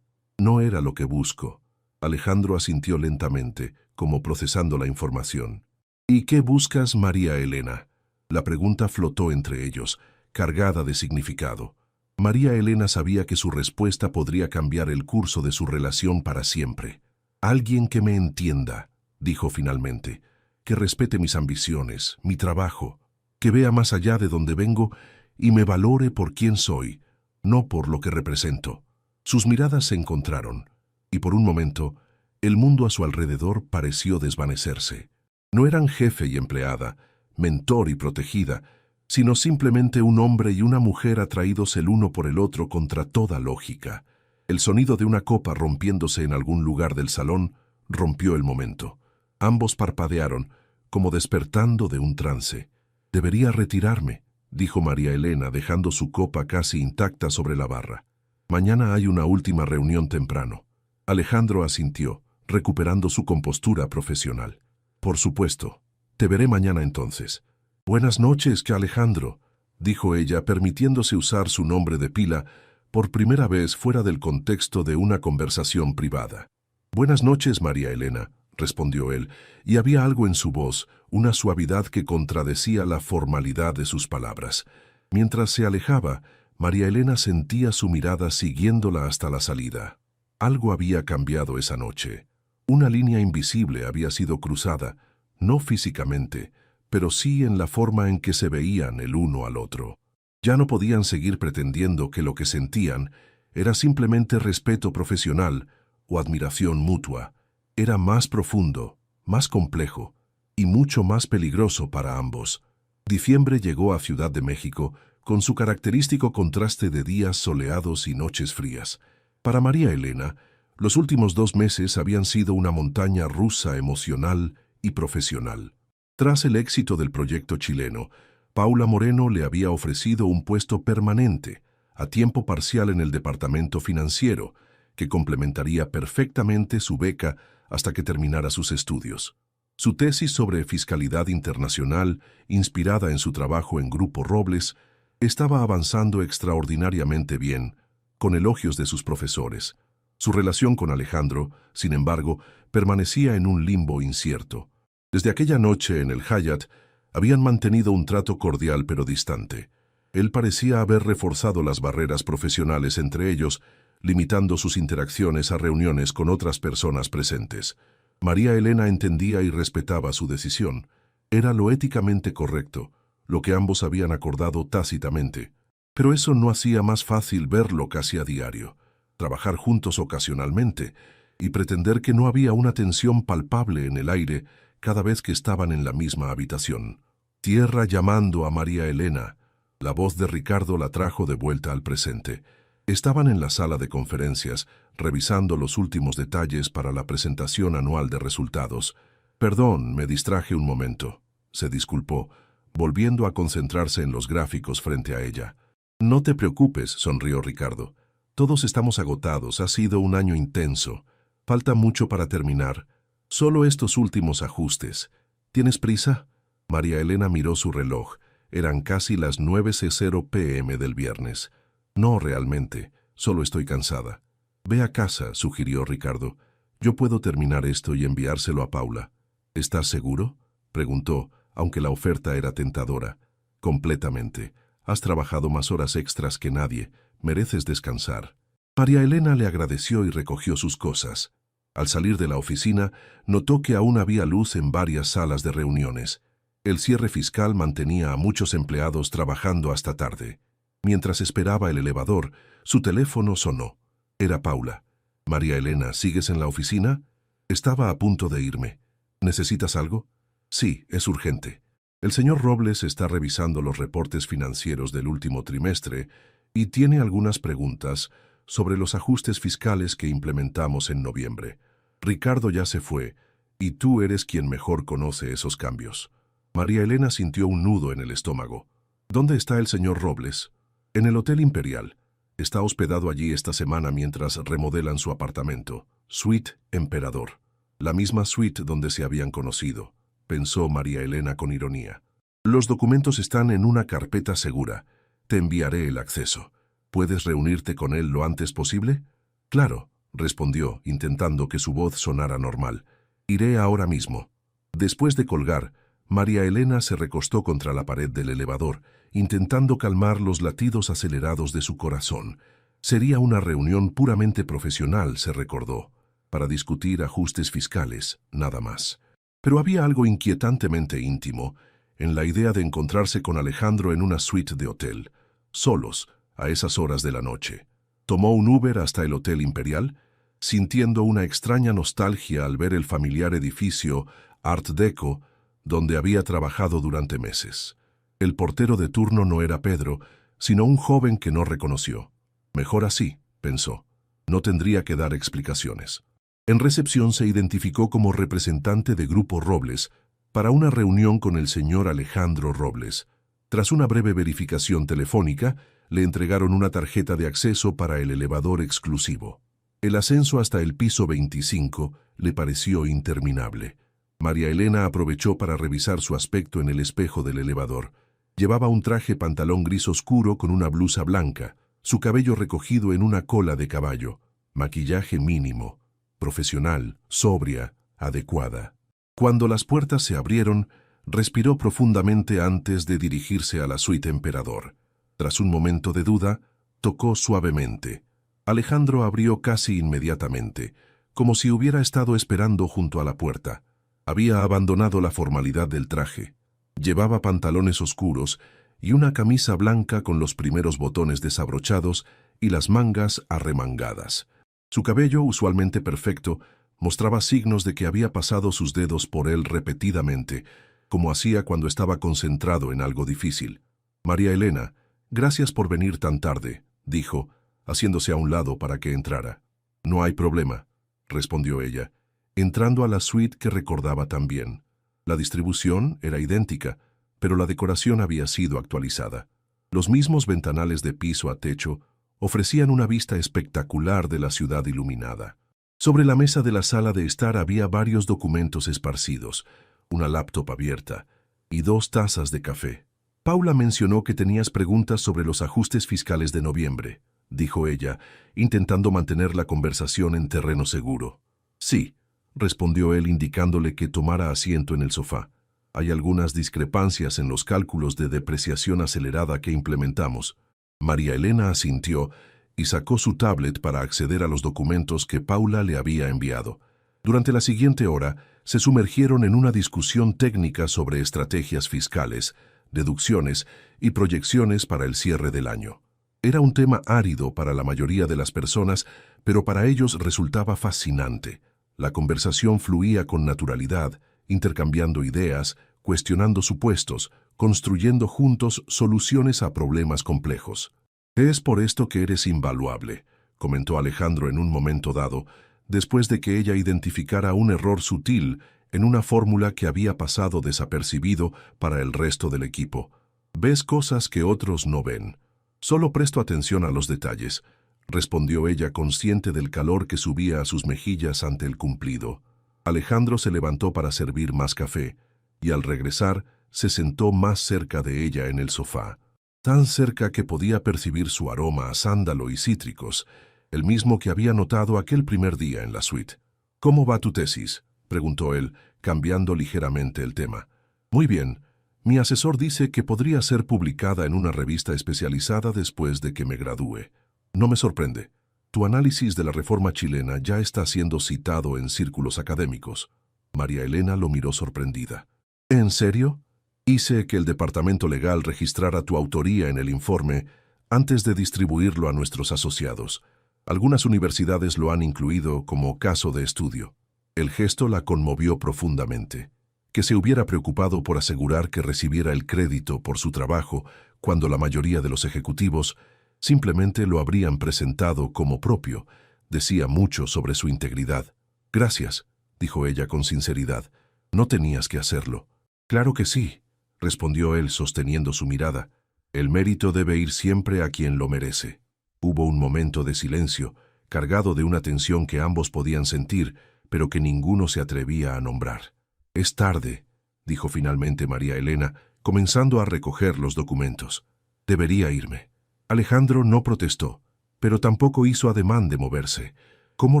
No era lo que busco. Alejandro asintió lentamente, como procesando la información. «¿Y qué buscas, María Elena?». La pregunta flotó entre ellos, cargada de significado. María Elena sabía que su respuesta podría cambiar el curso de su relación para siempre. «Alguien que me entienda», dijo finalmente, «que respete mis ambiciones, mi trabajo, que vea más allá de donde vengo y me valore por quien soy, no por lo que represento». Sus miradas se encontraron, y por un momento, el mundo a su alrededor pareció desvanecerse. No eran jefe y empleada, mentor y protegida, sino simplemente un hombre y una mujer atraídos el uno por el otro contra toda lógica. El sonido de una copa rompiéndose en algún lugar del salón rompió el momento. Ambos parpadearon, como despertando de un trance. «Debería retirarme», dijo María Elena, dejando su copa casi intacta sobre la barra. «Mañana hay una última reunión temprano». Alejandro asintió, recuperando su compostura profesional. «Por supuesto. Te veré mañana entonces». «Buenas noches, que Alejandro», dijo ella, permitiéndose usar su nombre de pila por primera vez fuera del contexto de una conversación privada. «Buenas noches, María Elena», respondió él, y había algo en su voz, una suavidad que contradecía la formalidad de sus palabras. Mientras se alejaba, María Elena sentía su mirada siguiéndola hasta la salida. Algo había cambiado esa noche. Una línea invisible había sido cruzada, no físicamente, pero sí en la forma en que se veían el uno al otro. Ya no podían seguir pretendiendo que lo que sentían era simplemente respeto profesional o admiración mutua. Era más profundo, más complejo y mucho más peligroso para ambos. Diciembre llegó a Ciudad de México con su característico contraste de días soleados y noches frías. Para María Elena, los últimos 2 meses habían sido una montaña rusa emocional y profesional. Tras el éxito del proyecto chileno, Paula Moreno le había ofrecido un puesto permanente, a tiempo parcial en el departamento financiero, que complementaría perfectamente su beca hasta que terminara sus estudios. Su tesis sobre fiscalidad internacional, inspirada en su trabajo en Grupo Robles, estaba avanzando extraordinariamente bien, con elogios de sus profesores. Su relación con Alejandro, sin embargo, permanecía en un limbo incierto. Desde aquella noche en el Hyatt, habían mantenido un trato cordial pero distante. Él parecía haber reforzado las barreras profesionales entre ellos, limitando sus interacciones a reuniones con otras personas presentes. María Elena entendía y respetaba su decisión. Era lo éticamente correcto, lo que ambos habían acordado tácitamente. Pero eso no hacía más fácil verlo casi a diario, trabajar juntos ocasionalmente y pretender que no había una tensión palpable en el aire cada vez que estaban en la misma habitación. Tierra llamando a María Elena. La voz de Ricardo la trajo de vuelta al presente. Estaban en la sala de conferencias, revisando los últimos detalles para la presentación anual de resultados. «Perdón, me distraje un momento», se disculpó, volviendo a concentrarse en los gráficos frente a ella. «No te preocupes», sonrió Ricardo. «Todos estamos agotados, ha sido un año intenso. Falta mucho para terminar. Solo estos últimos ajustes. ¿Tienes prisa?». María Elena miró su reloj. Eran casi las 9:00 p.m. del viernes. «No realmente, solo estoy cansada». «Ve a casa», sugirió Ricardo. «Yo puedo terminar esto y enviárselo a Paula». «¿Estás seguro?», preguntó, aunque la oferta era tentadora. «Completamente. Has trabajado más horas extras que nadie. Mereces descansar». María Elena le agradeció y recogió sus cosas. Al salir de la oficina, notó que aún había luz en varias salas de reuniones. El cierre fiscal mantenía a muchos empleados trabajando hasta tarde. Mientras esperaba el elevador, su teléfono sonó. Era Paula. «María Elena, ¿sigues en la oficina?». «Estaba a punto de irme». «¿Necesitas algo?». «Sí, es urgente». El señor Robles está revisando los reportes financieros del último trimestre y tiene algunas preguntas sobre los ajustes fiscales que implementamos en noviembre. Ricardo ya se fue, y tú eres quien mejor conoce esos cambios. María Elena sintió un nudo en el estómago. ¿Dónde está el señor Robles? En el Hotel Imperial. Está hospedado allí esta semana mientras remodelan su apartamento. Suite Emperador. La misma suite donde se habían conocido, pensó María Elena con ironía. Los documentos están en una carpeta segura. Te enviaré el acceso. ¿Puedes reunirte con él lo antes posible? Claro, respondió, intentando que su voz sonara normal. Iré ahora mismo. Después de colgar, María Elena se recostó contra la pared del elevador, intentando calmar los latidos acelerados de su corazón. Sería una reunión puramente profesional, se recordó, para discutir ajustes fiscales, nada más. Pero había algo inquietantemente íntimo en la idea de encontrarse con Alejandro en una suite de hotel, solos, a esas horas de la noche. Tomó un Uber hasta el Hotel Imperial, sintiendo una extraña nostalgia al ver el familiar edificio Art Deco donde había trabajado durante meses. El portero de turno no era Pedro, sino un joven que no reconoció. Mejor así, pensó. No tendría que dar explicaciones. En recepción se identificó como representante de Grupo Robles para una reunión con el señor Alejandro Robles. Tras una breve verificación telefónica, le entregaron una tarjeta de acceso para el elevador exclusivo. El ascenso hasta el piso 25 le pareció interminable. María Elena aprovechó para revisar su aspecto en el espejo del elevador. Llevaba un traje pantalón gris oscuro con una blusa blanca, su cabello recogido en una cola de caballo, maquillaje mínimo, profesional, sobria, adecuada. Cuando las puertas se abrieron, respiró profundamente antes de dirigirse a la suite Emperador. Tras un momento de duda, tocó suavemente. Alejandro abrió casi inmediatamente, como si hubiera estado esperando junto a la puerta. Había abandonado la formalidad del traje. Llevaba pantalones oscuros y una camisa blanca con los primeros botones desabrochados y las mangas arremangadas. Su cabello, usualmente perfecto, mostraba signos de que había pasado sus dedos por él repetidamente, como hacía cuando estaba concentrado en algo difícil. María Elena, gracias por venir tan tarde, dijo, haciéndose a un lado para que entrara. No hay problema, respondió ella, entrando a la suite que recordaba tan bien. La distribución era idéntica, pero la decoración había sido actualizada. Los mismos ventanales de piso a techo ofrecían una vista espectacular de la ciudad iluminada. Sobre la mesa de la sala de estar había varios documentos esparcidos, una laptop abierta y 2 tazas de café. Paula mencionó que tenías preguntas sobre los ajustes fiscales de noviembre, dijo ella, intentando mantener la conversación en terreno seguro. Sí, respondió él indicándole que tomara asiento en el sofá. Hay algunas discrepancias en los cálculos de depreciación acelerada que implementamos. María Elena asintió y sacó su tablet para acceder a los documentos que Paula le había enviado. Durante la siguiente hora, se sumergieron en una discusión técnica sobre estrategias fiscales, deducciones y proyecciones para el cierre del año. Era un tema árido para la mayoría de las personas, pero para ellos resultaba fascinante. La conversación fluía con naturalidad, intercambiando ideas, cuestionando supuestos, construyendo juntos soluciones a problemas complejos. Es por esto que eres invaluable, comentó Alejandro en un momento dado, después de que ella identificara un error sutil en una fórmula que había pasado desapercibido para el resto del equipo. Ves cosas que otros no ven. Solo presto atención a los detalles, respondió ella consciente del calor que subía a sus mejillas ante el cumplido. Alejandro se levantó para servir más café, y al regresar se sentó más cerca de ella en el sofá, tan cerca que podía percibir su aroma a sándalo y cítricos, el mismo que había notado aquel primer día en la suite. ¿Cómo va tu tesis?, preguntó él, cambiando ligeramente el tema. Muy bien. Mi asesor dice que podría ser publicada en una revista especializada después de que me gradúe. No me sorprende. Tu análisis de la reforma chilena ya está siendo citado en círculos académicos. María Elena lo miró sorprendida. ¿En serio? Hice que el departamento legal registrara tu autoría en el informe antes de distribuirlo a nuestros asociados. Algunas universidades lo han incluido como caso de estudio. El gesto la conmovió profundamente. que se hubiera preocupado por asegurar que recibiera el crédito por su trabajo cuando la mayoría de los ejecutivos simplemente lo habrían presentado como propio, decía mucho sobre su integridad. «Gracias», dijo ella con sinceridad. «No tenías que hacerlo». «Claro que sí», respondió él sosteniendo su mirada. «El mérito debe ir siempre a quien lo merece». Hubo un momento de silencio, cargado de una tensión que ambos podían sentir, pero que ninguno se atrevía a nombrar. «Es tarde», dijo finalmente María Elena, comenzando a recoger los documentos. «Debería irme». Alejandro no protestó, pero tampoco hizo ademán de moverse. «¿Cómo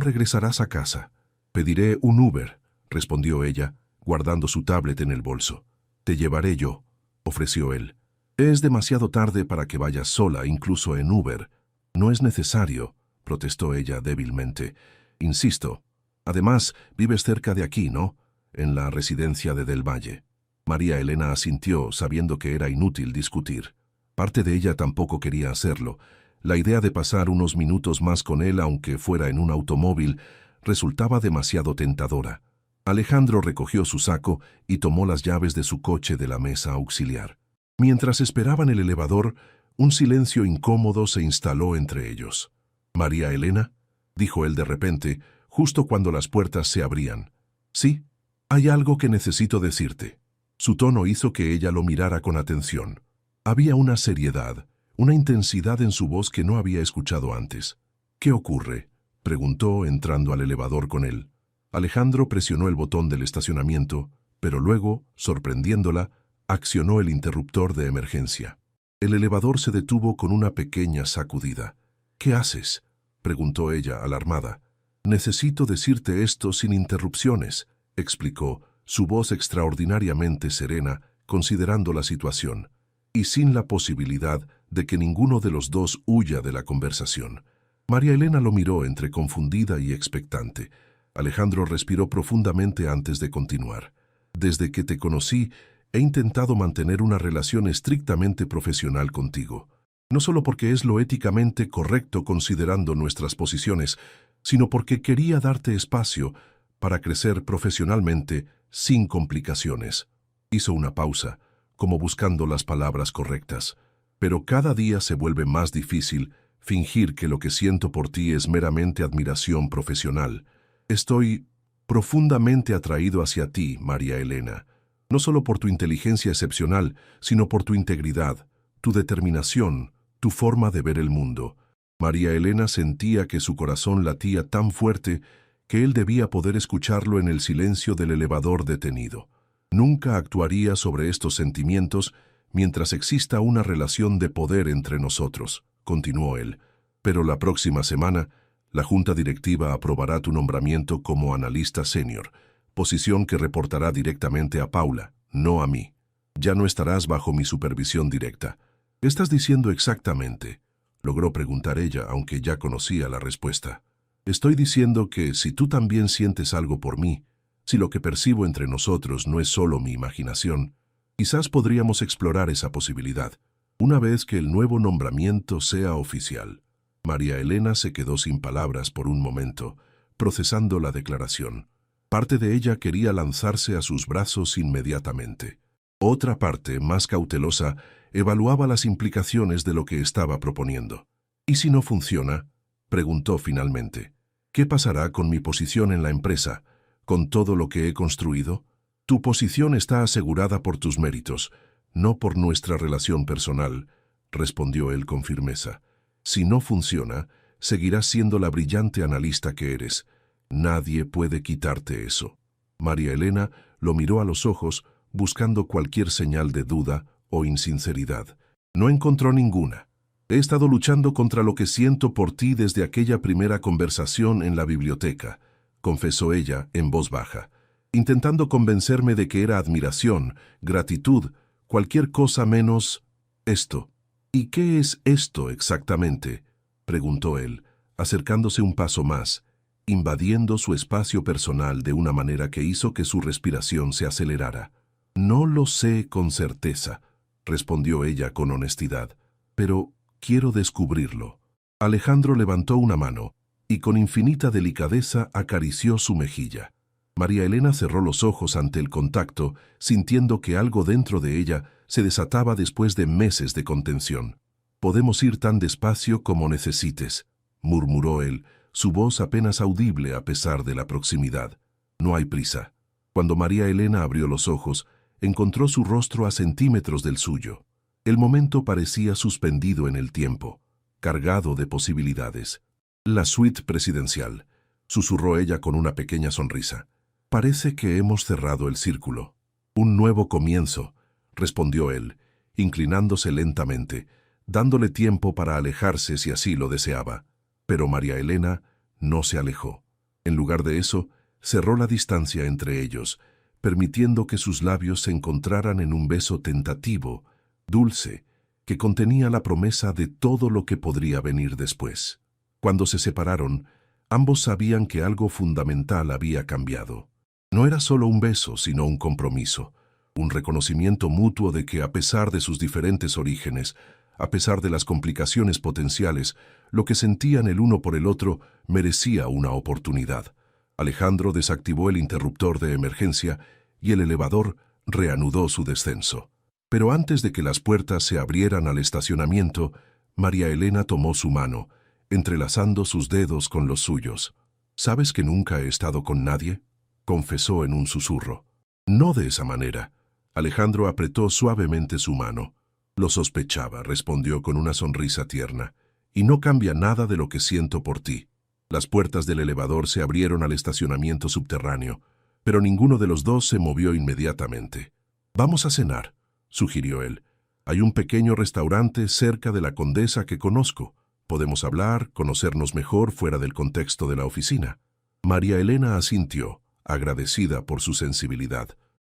regresarás a casa?» «Pediré un Uber», respondió ella, guardando su tablet en el bolso. «Te llevaré yo», ofreció él. «Es demasiado tarde para que vayas sola, incluso en Uber». «No es necesario», protestó ella débilmente. «Insisto. Además, vives cerca de aquí, ¿no? En la residencia de Del Valle». María Elena asintió, sabiendo que era inútil discutir. Parte de ella tampoco quería hacerlo. La idea de pasar unos minutos más con él, aunque fuera en un automóvil, resultaba demasiado tentadora. Alejandro recogió su saco y tomó las llaves de su coche de la mesa auxiliar. Mientras esperaban el elevador, un silencio incómodo se instaló entre ellos. «María Elena», dijo él de repente, justo cuando las puertas se abrían. «Sí, hay algo que necesito decirte». Su tono hizo que ella lo mirara con atención. Había una seriedad, una intensidad en su voz que no había escuchado antes. «¿Qué ocurre?», preguntó entrando al elevador con él. Alejandro presionó el botón del estacionamiento, pero luego, sorprendiéndola, accionó el interruptor de emergencia. El elevador se detuvo con una pequeña sacudida. «¿Qué haces?», preguntó ella, alarmada. «Necesito decirte esto sin interrupciones», explicó, su voz extraordinariamente serena, considerando la situación, y sin la posibilidad de que ninguno de los dos huya de la conversación. María Elena lo miró entre confundida y expectante. Alejandro respiró profundamente antes de continuar. «Desde que te conocí, he intentado mantener una relación estrictamente profesional contigo. No solo porque es lo éticamente correcto considerando nuestras posiciones, sino porque quería darte espacio para crecer profesionalmente sin complicaciones». Hizo una pausa, como buscando las palabras correctas. «Pero cada día se vuelve más difícil fingir que lo que siento por ti es meramente admiración profesional. Estoy profundamente atraído hacia ti, María Elena, no solo por tu inteligencia excepcional, sino por tu integridad, tu determinación, tu forma de ver el mundo». María Elena sentía que su corazón latía tan fuerte que él debía poder escucharlo en el silencio del elevador detenido. «Nunca actuaría sobre estos sentimientos mientras exista una relación de poder entre nosotros», continuó él. «Pero la próxima semana, la Junta Directiva aprobará tu nombramiento como analista senior, posición que reportará directamente a Paula, no a mí. Ya no estarás bajo mi supervisión directa». «¿Qué estás diciendo exactamente?», logró preguntar ella, aunque ya conocía la respuesta. «Estoy diciendo que si tú también sientes algo por mí, si lo que percibo entre nosotros no es solo mi imaginación, quizás podríamos explorar esa posibilidad, una vez que el nuevo nombramiento sea oficial». María Elena se quedó sin palabras por un momento, procesando la declaración. Parte de ella quería lanzarse a sus brazos inmediatamente. Otra parte, más cautelosa, evaluaba las implicaciones de lo que estaba proponiendo. «¿Y si no funciona?», preguntó finalmente. «¿Qué pasará con mi posición en la empresa, con todo lo que he construido? Tu posición está asegurada por tus méritos, no por nuestra relación personal», respondió él con firmeza. «Si no funciona, seguirás siendo la brillante analista que eres. Nadie puede quitarte eso». María Elena lo miró a los ojos, buscando cualquier señal de duda o insinceridad. No encontró ninguna. «He estado luchando contra lo que siento por ti desde aquella primera conversación en la biblioteca», confesó ella en voz baja, intentando convencerme de que era admiración, gratitud, cualquier cosa menos esto. «¿Y qué es esto exactamente?», preguntó él, acercándose un paso más, invadiendo su espacio personal de una manera que hizo que su respiración se acelerara. «No lo sé con certeza», respondió ella con honestidad, «pero quiero descubrirlo». Alejandro levantó una mano y con infinita delicadeza acarició su mejilla. María Elena cerró los ojos ante el contacto, sintiendo que algo dentro de ella se desataba después de meses de contención. «Podemos ir tan despacio como necesites», murmuró él, su voz apenas audible a pesar de la proximidad. «No hay prisa». Cuando María Elena abrió los ojos, encontró su rostro a centímetros del suyo. El momento parecía suspendido en el tiempo, cargado de posibilidades. «La suite presidencial», susurró ella con una pequeña sonrisa. «Parece que hemos cerrado el círculo». «Un nuevo comienzo», respondió él, inclinándose lentamente, dándole tiempo para alejarse si así lo deseaba. Pero María Elena no se alejó. En lugar de eso, cerró la distancia entre ellos, permitiendo que sus labios se encontraran en un beso tentativo, dulce, que contenía la promesa de todo lo que podría venir después. Cuando se separaron, ambos sabían que algo fundamental había cambiado. No era solo un beso, sino un compromiso, un reconocimiento mutuo de que, a pesar de sus diferentes orígenes, a pesar de las complicaciones potenciales, lo que sentían el uno por el otro merecía una oportunidad. Alejandro desactivó el interruptor de emergencia y el elevador reanudó su descenso. Pero antes de que las puertas se abrieran al estacionamiento, María Elena tomó su mano, entrelazando sus dedos con los suyos. «¿Sabes que nunca he estado con nadie?», confesó en un susurro. «No de esa manera». Alejandro apretó suavemente su mano. «Lo sospechaba», respondió con una sonrisa tierna. «Y no cambia nada de lo que siento por ti». Las puertas del elevador se abrieron al estacionamiento subterráneo, pero ninguno de los dos se movió inmediatamente. «Vamos a cenar», sugirió él. «Hay un pequeño restaurante cerca de la Condesa que conozco. Podemos hablar, conocernos mejor fuera del contexto de la oficina». María Elena asintió, agradecida por su sensibilidad.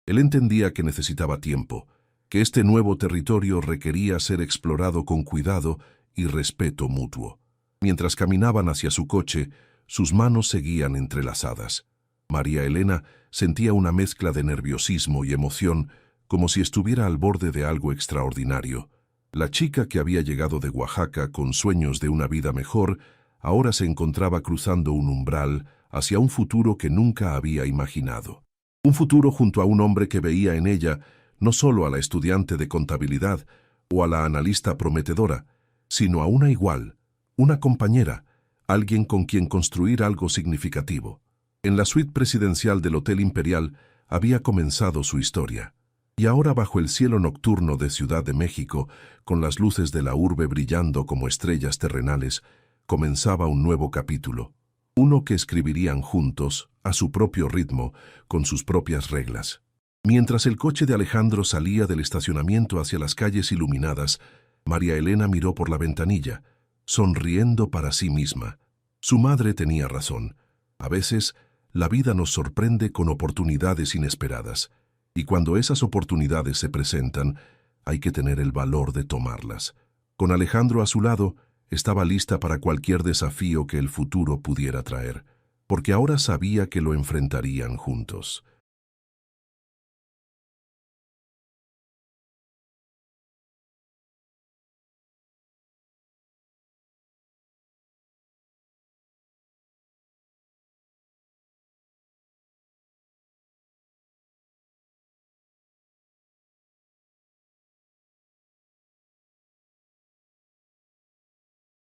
Él entendía que necesitaba tiempo, que este nuevo territorio requería ser explorado con cuidado y respeto mutuo. Mientras caminaban hacia su coche, sus manos seguían entrelazadas. María Elena sentía una mezcla de nerviosismo y emoción, como si estuviera al borde de algo extraordinario. La chica que había llegado de Oaxaca con sueños de una vida mejor, ahora se encontraba cruzando un umbral hacia un futuro que nunca había imaginado. Un futuro junto a un hombre que veía en ella no solo a la estudiante de contabilidad o a la analista prometedora, sino a una igual, una compañera, alguien con quien construir algo significativo. En la suite presidencial del Hotel Imperial había comenzado su historia. Y ahora, bajo el cielo nocturno de Ciudad de México, con las luces de la urbe brillando como estrellas terrenales, comenzaba un nuevo capítulo. Uno que escribirían juntos, a su propio ritmo, con sus propias reglas. Mientras el coche de Alejandro salía del estacionamiento hacia las calles iluminadas, María Elena miró por la ventanilla, sonriendo para sí misma. Su madre tenía razón. A veces, la vida nos sorprende con oportunidades inesperadas, y cuando esas oportunidades se presentan, hay que tener el valor de tomarlas. Con Alejandro a su lado, estaba lista para cualquier desafío que el futuro pudiera traer, porque ahora sabía que lo enfrentarían juntos.